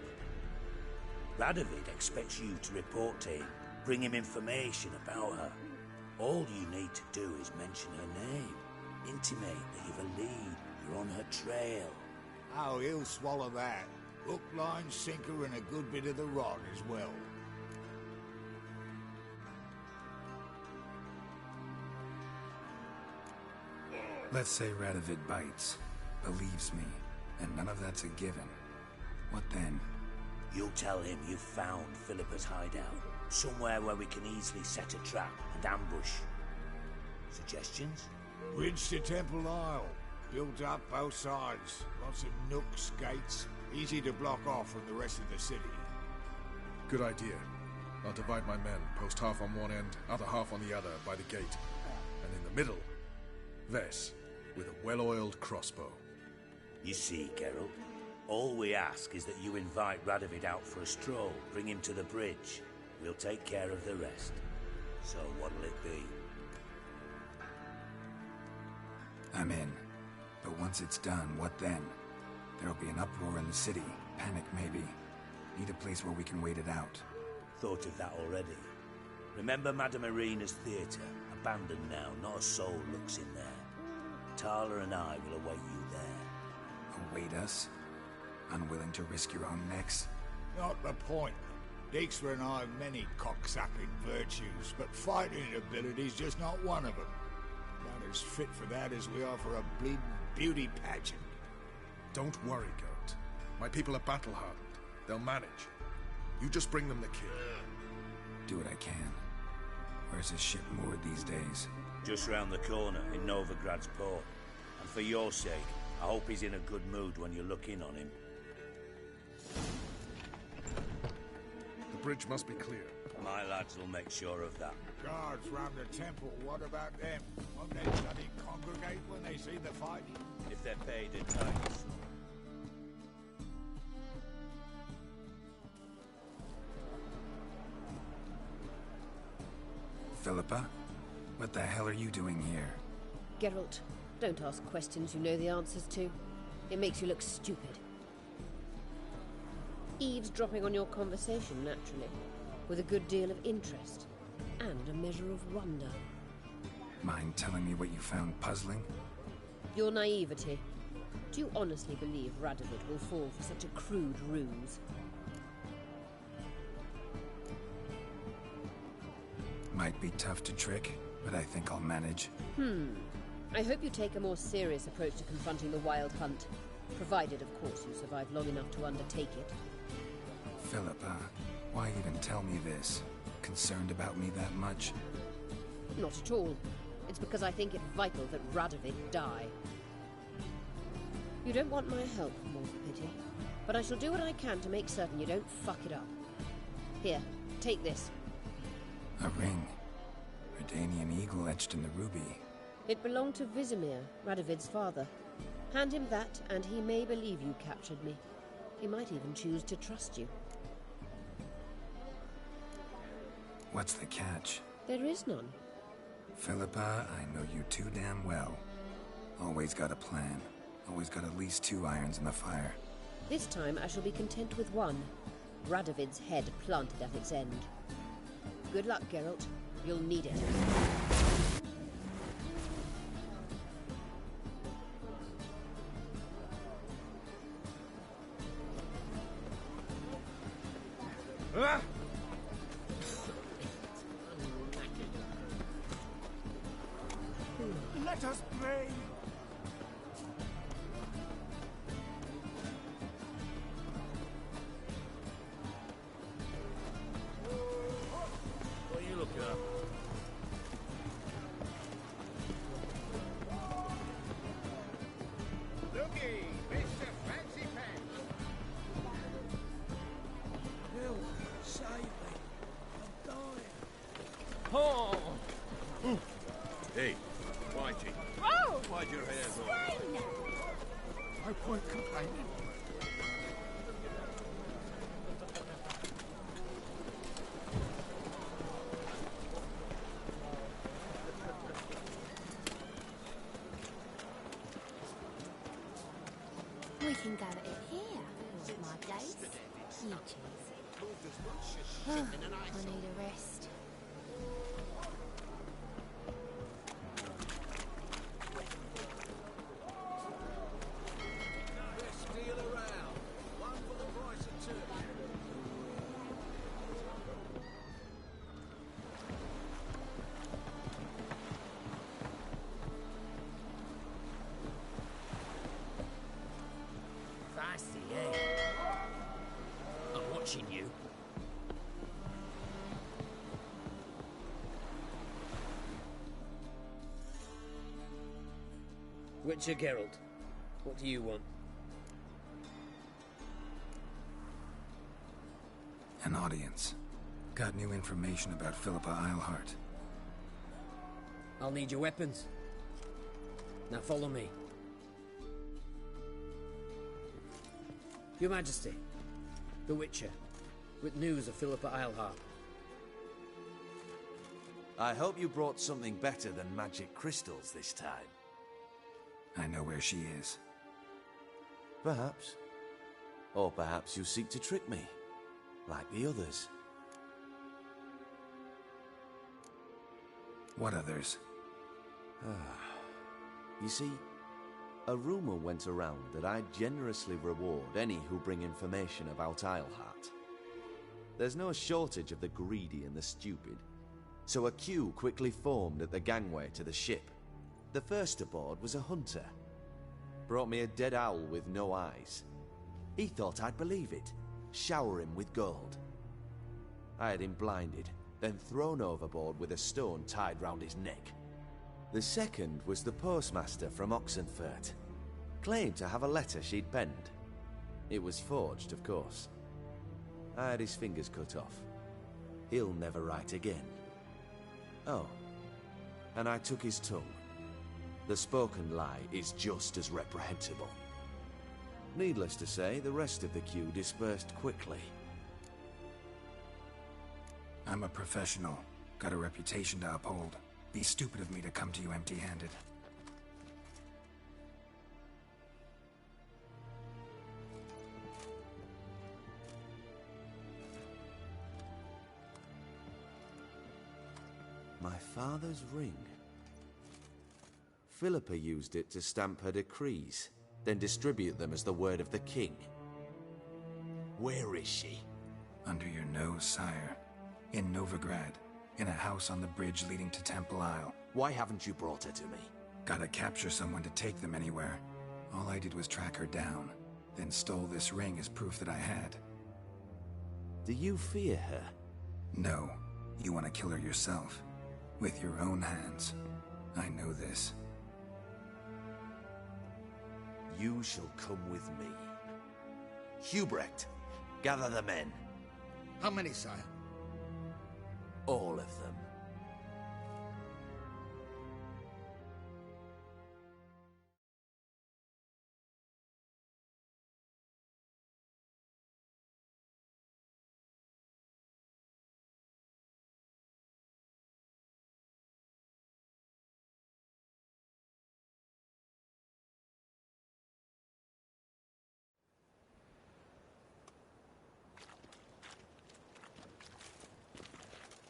Radovid expects you to report to him, bring him information about her. All you need to do is mention her name, intimate that you've a lead, you're on her trail. Oh, he'll swallow that. Hook, line, sinker, and a good bit of the rod as well. Let's say Radovid bites, believes me, and none of that's a given. What then? You'll tell him you've found Philippa's hideout, somewhere where we can easily set a trap and ambush. Suggestions? Bridge to Temple Isle. Built up both sides. Lots of nooks, gates. Easy to block off from the rest of the city. Good idea. I'll divide my men, post half on one end, other half on the other, by the gate. And in the middle, Vess, with a well-oiled crossbow. You see, Geralt, all we ask is that you invite Radovid out for a stroll, bring him to the bridge. We'll take care of the rest. So what'll it be? I'm in. But once it's done, what then? There'll be an uproar in the city. Panic, maybe. Need a place where we can wait it out. Thought of that already. Remember Madame Irina's theatre? Abandoned now, not a soul looks in there. Tala and I will await you there. Await us? Unwilling to risk your own necks? Not the point. Dijkstra and I have many cocksucking virtues, but fighting ability's just not one of them. Not as fit for that as we are for a bleeding beauty pageant. Don't worry, Geralt. My people are battle-hardened. They'll manage. You just bring them the kid. Do what I can. Where's his ship moored these days? Just round the corner, in Novigrad's port. And for your sake, I hope he's in a good mood when you look in on him. The bridge must be clear. My lads will make sure of that. Guards round the temple, what about them? Won't they bloody congregate when they see the fight? If they're paid in tithes. Philippa? What the hell are you doing here? Geralt, don't ask questions you know the answers to. It makes you look stupid. Eavesdropping on your conversation, naturally, with a good deal of interest, and a measure of wonder. Mind telling me what you found puzzling? Your naivety. Do you honestly believe Radovid will fall for such a crude ruse? Might be tough to trick, but I think I'll manage. I hope you take a more serious approach to confronting the Wild Hunt. Provided, of course, you survive long enough to undertake it. Philippa, why even tell me this? Concerned about me that much? Not at all. It's because I think it vital that Radovid die. You don't want my help, more for pity. But I shall do what I can to make certain you don't fuck it up. Here, take this. A ring. Redanian eagle etched in the ruby. It belonged to Vizimir, Radovid's father. Hand him that, and he may believe you captured me. He might even choose to trust you. What's the catch? There is none. Philippa, I know you too damn well. Always got a plan. Always got at least 2 irons in the fire. This time I shall be content with one. Radovid's head planted at its end. Good luck, Geralt. You'll need it. Let us pray. What are you looking at? Looky, Mr. Fancy Pants. Bill, save me. I'm dying. Oh! Hey, why'd you? Oh! Why'd your hair go? Spring! I won't complain. can go at it here, like my place. You choose. I need a rest. Best deal around. One for the price of two. Fancy, eh? I'm watching you. Witcher Geralt, what do you want? An audience. Got new information about Philippa Eilhart. I'll need your weapons. Now follow me. Your Majesty, the Witcher, with news of Philippa Eilhart. I hope you brought something better than magic crystals this time. I know where she is. Perhaps. Or perhaps you seek to trick me, like the others. What others? You see, a rumor went around that I generously reward any who bring information about Eilhart. There's no shortage of the greedy and the stupid, so a queue quickly formed at the gangway to the ship. The first aboard was a hunter. Brought me a dead owl with no eyes. He thought I'd believe it, shower him with gold. I had him blinded, then thrown overboard with a stone tied round his neck. The second was the postmaster from Oxenfurt. Claimed to have a letter she'd penned. It was forged, of course. I had his fingers cut off. He'll never write again. Oh, and I took his tongue. The spoken lie is just as reprehensible. Needless to say, the rest of the queue dispersed quickly. I'm a professional. Got a reputation to uphold. Be stupid of me to come to you empty-handed. My father's ring. Philippa used it to stamp her decrees, then distribute them as the word of the king. Where is she? Under your nose, sire. In Novigrad. In a house on the bridge leading to Temple Isle. Why haven't you brought her to me? Gotta capture someone to take them anywhere. All I did was track her down, then stole this ring as proof that I had. Do you fear her? No. You want to kill her yourself. With your own hands. I know this. You shall come with me. Hubrecht, gather the men. How many, sire? All of them.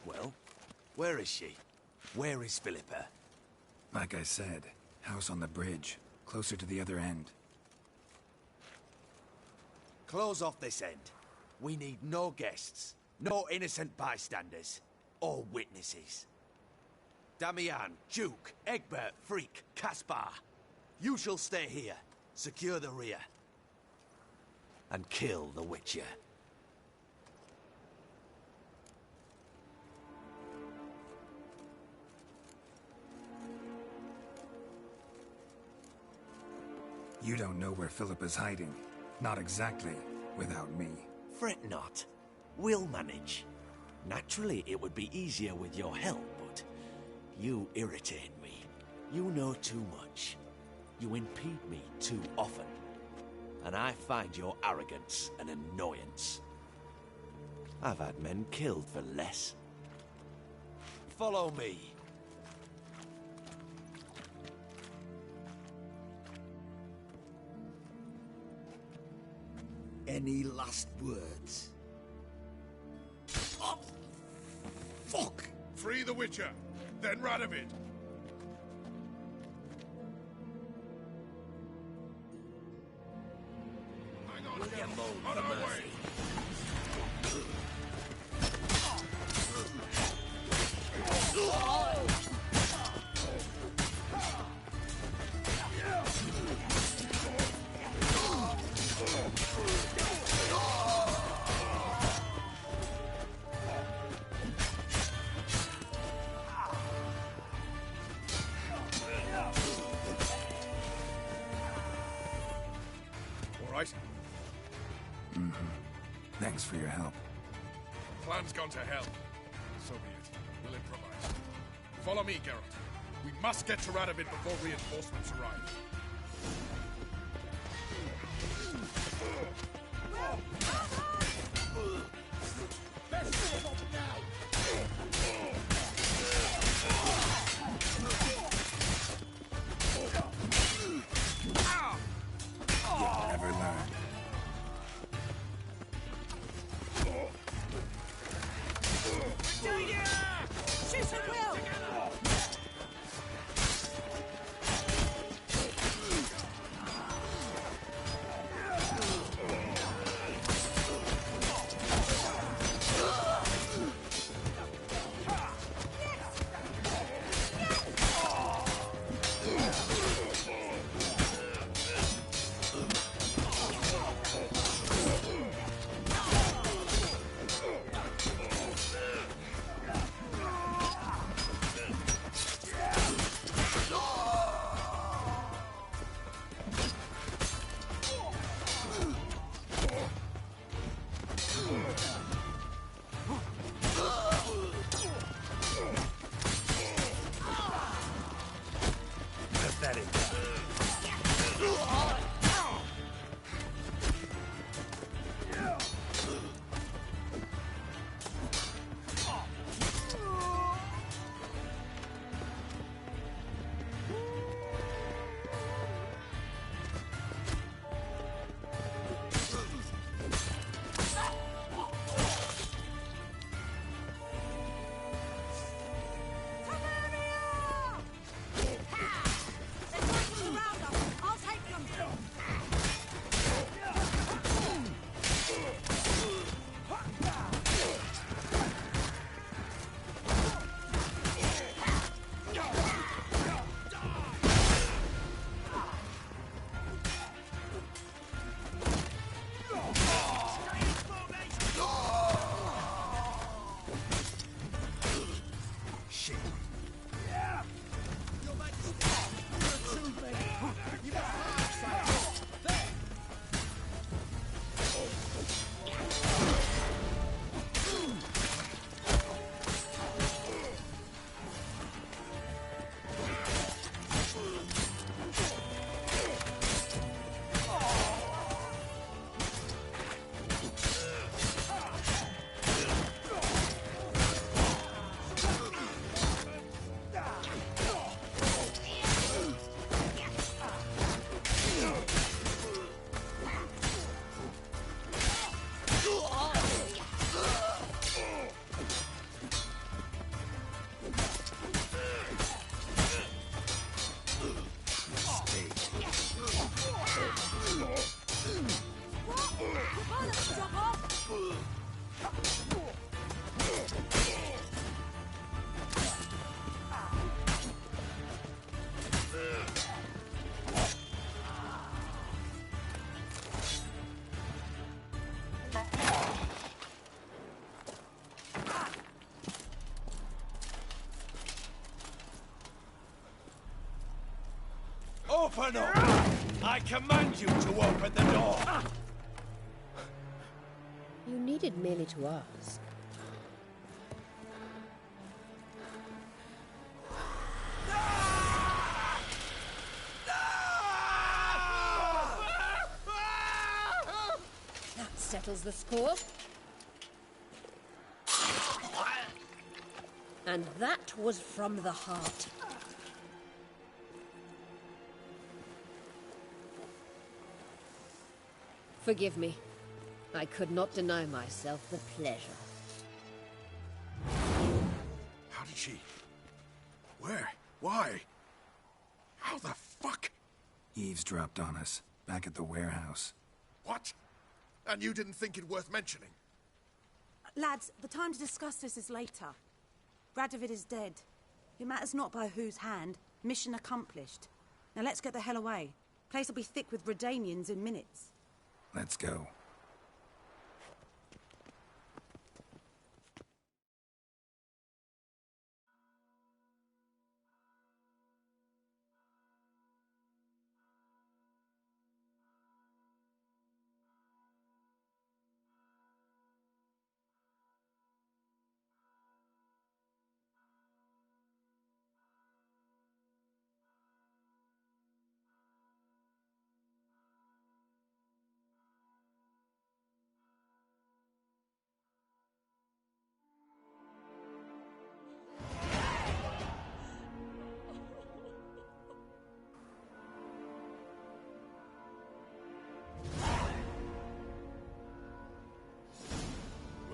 Well, where is she? Where is Philippa? Like I said, house on the bridge, closer to the other end. Close off this end. We need no guests, no innocent bystanders, or witnesses. Damian, Duke, Egbert, Freak, Caspar. You shall stay here, secure the rear, and kill the Witcher. You don't know where Philippa's hiding. Not exactly, without me. Fret not. We'll manage. Naturally, it would be easier with your help, but you irritate me. You know too much. You impede me too often. And I find your arrogance an annoyance. I've had men killed for less. Follow me. any last words? Oh, fuck! Free the Witcher, then Radovid. Hang on, on our way. All right? Mm-hmm. Thanks for your help. Plan's gone to hell. So be it. We'll improvise. Follow me, Geralt. We must get to Radovid before reinforcements arrive. You'll never learn. Shoot at will! Open up! I command you to open the door! You needed merely to ask. That settles the score. And that was from the heart. Forgive me. I could not deny myself the pleasure. How did she... Where? Why? How the fuck? Eavesdropped on us, back at the warehouse. What? And you didn't think it worth mentioning? Lads, the time to discuss this is later. Radovid is dead. It matters not by whose hand. Mission accomplished. Now let's get the hell away. Place will be thick with Redanians in minutes. Let's go.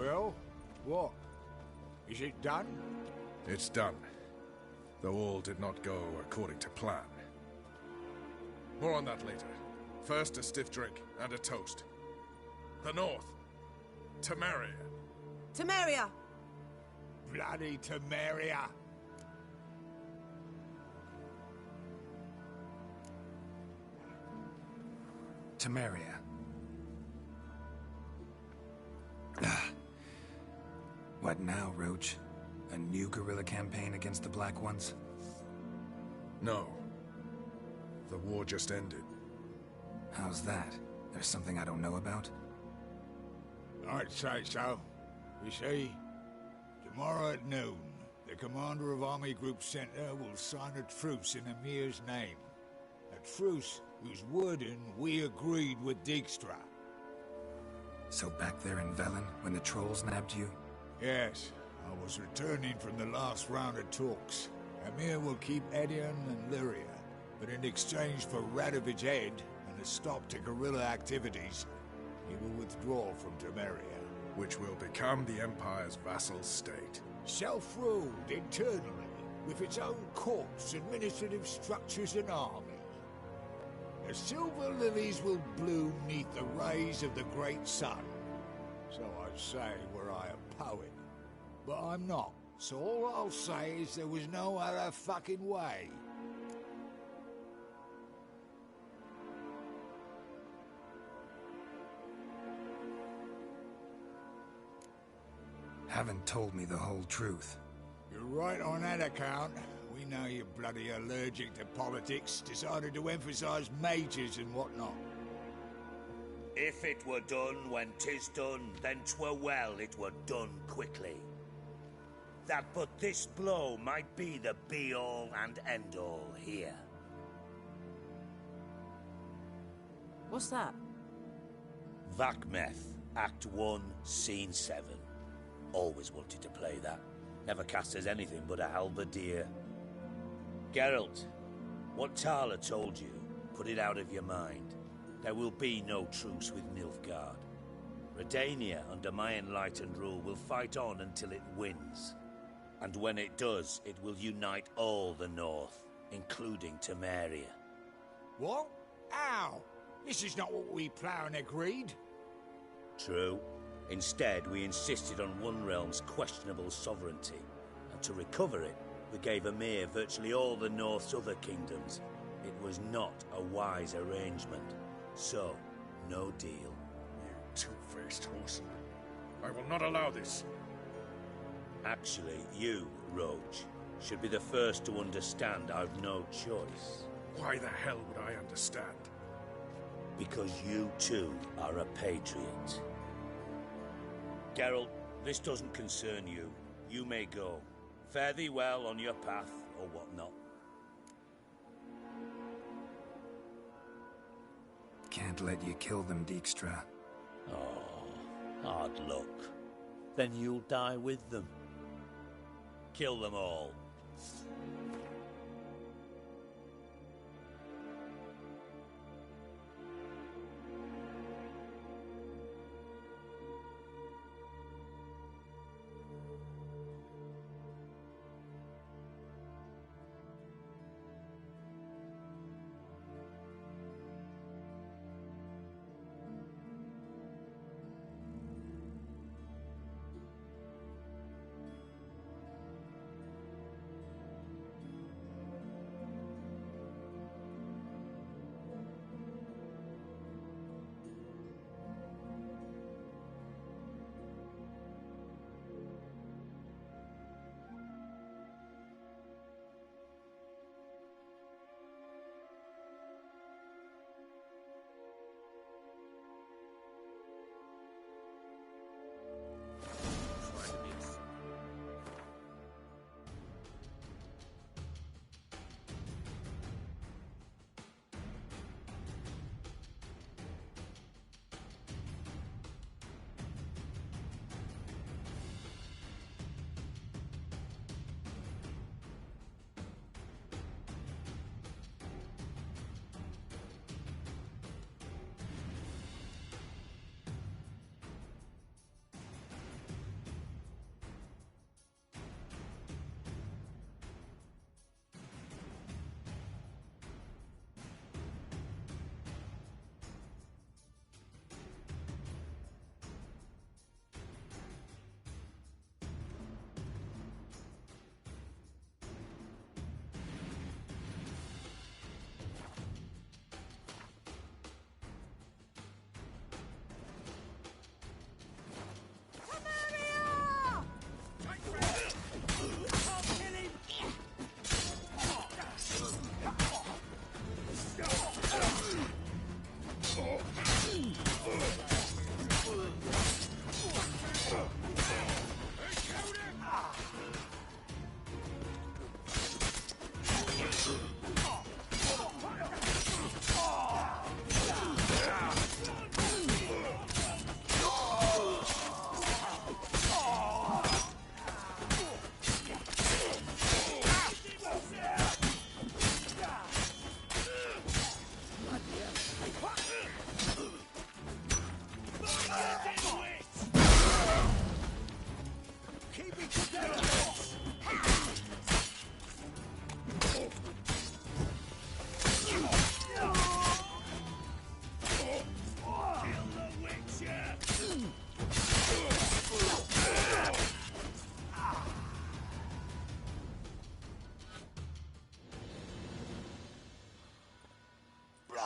Well, what? Is it done? It's done. Though all did not go according to plan. More on that later. First, a stiff drink and a toast. The North. Temeria. Temeria! Bloody Temeria! Temeria. What now, Roach? A new guerrilla campaign against the Black Ones? No. The war just ended. How's that? There's something I don't know about? I'd say so. You see, tomorrow at noon, the commander of Army Group Center will sign a truce in Emir's name. A truce whose wording we agreed with Dijkstra. So back there in Velen, when the trolls nabbed you? Yes, I was returning from the last round of talks. Emir will keep Edion and Lyria, but in exchange for Radovid's head and a stop to guerrilla activities, he will withdraw from Temeria. Which will become the Empire's vassal state. Self-ruled internally, with its own courts, administrative structures and army. The silver lilies will bloom neath the rays of the great sun. So I say were I a poet. But I'm not, so all I'll say is there was no other fucking way. Haven't told me the whole truth. You're right on that account. We know you're bloody allergic to politics, decided to emphasize majors and whatnot. If it were done when 'tis done, then 'twere well it were done quickly. That but this blow might be the be-all and end-all here. What's that? Vakmeth, Act 1, Scene 7. Always wanted to play that. Never cast as anything but a halberdier. Geralt, what Tala told you, put it out of your mind. There will be no truce with Nilfgaard. Redania, under my enlightened rule, will fight on until it wins. And when it does, it will unite all the North, including Temeria. What? How? This is not what we plough and agreed. True. Instead, we insisted on one realm's questionable sovereignty, and to recover it, we gave Emir virtually all the North's other kingdoms. It was not a wise arrangement. So, no deal. You two-faced horse. I will not allow this. Actually, you, Roach, should be the first to understand I've no choice. Why the hell would I understand? Because you, too, are a patriot. Geralt, this doesn't concern you. You may go. Fare thee well on your path, or whatnot. Can't let you kill them, Dijkstra. Oh, hard luck. Then you'll die with them. Kill them all.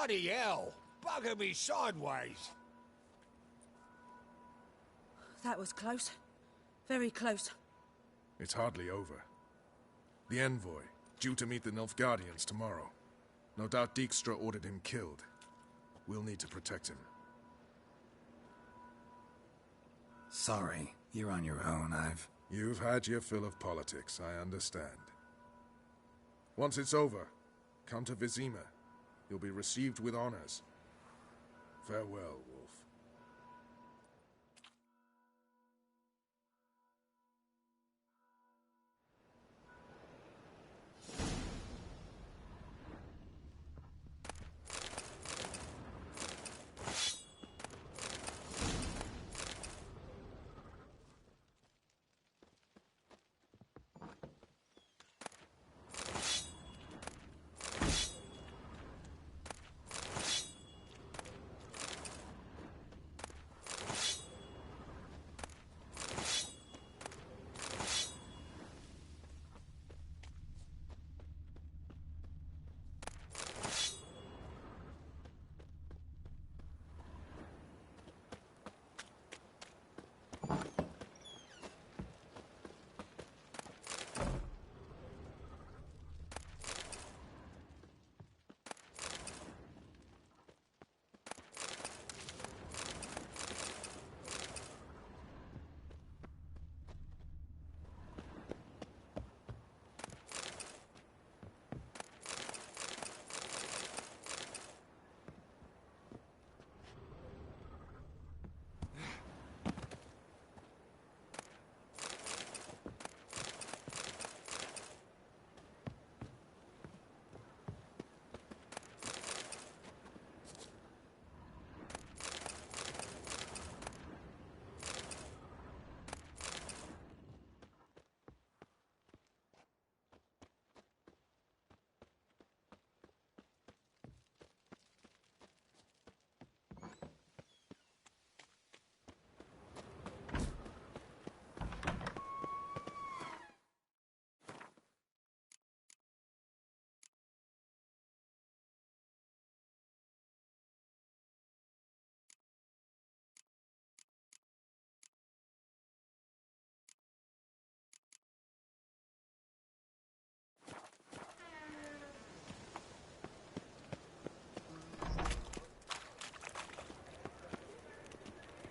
Bloody hell! Bugger me sideways! That was close. Very close. It's hardly over. The envoy, due to meet the Nilfgaardians tomorrow. No doubt Dijkstra ordered him killed. We'll need to protect him. Sorry, you're on your own. You've had your fill of politics, I understand. Once it's over, come to Vizima. You'll be received with honors. Farewell, Wolf.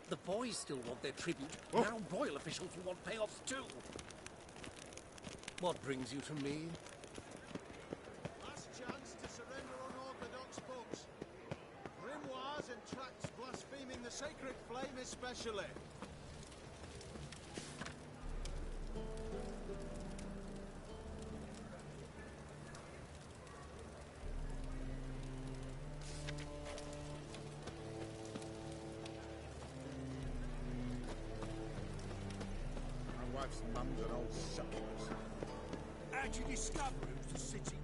The boys still want their tribute. Now royal officials will want payoffs too. What brings you to me? Last chance to surrender unorthodox books. Grimoires and tracts blaspheming the sacred flame especially. My wife's mum's an old succubus. How'd you discover it was the city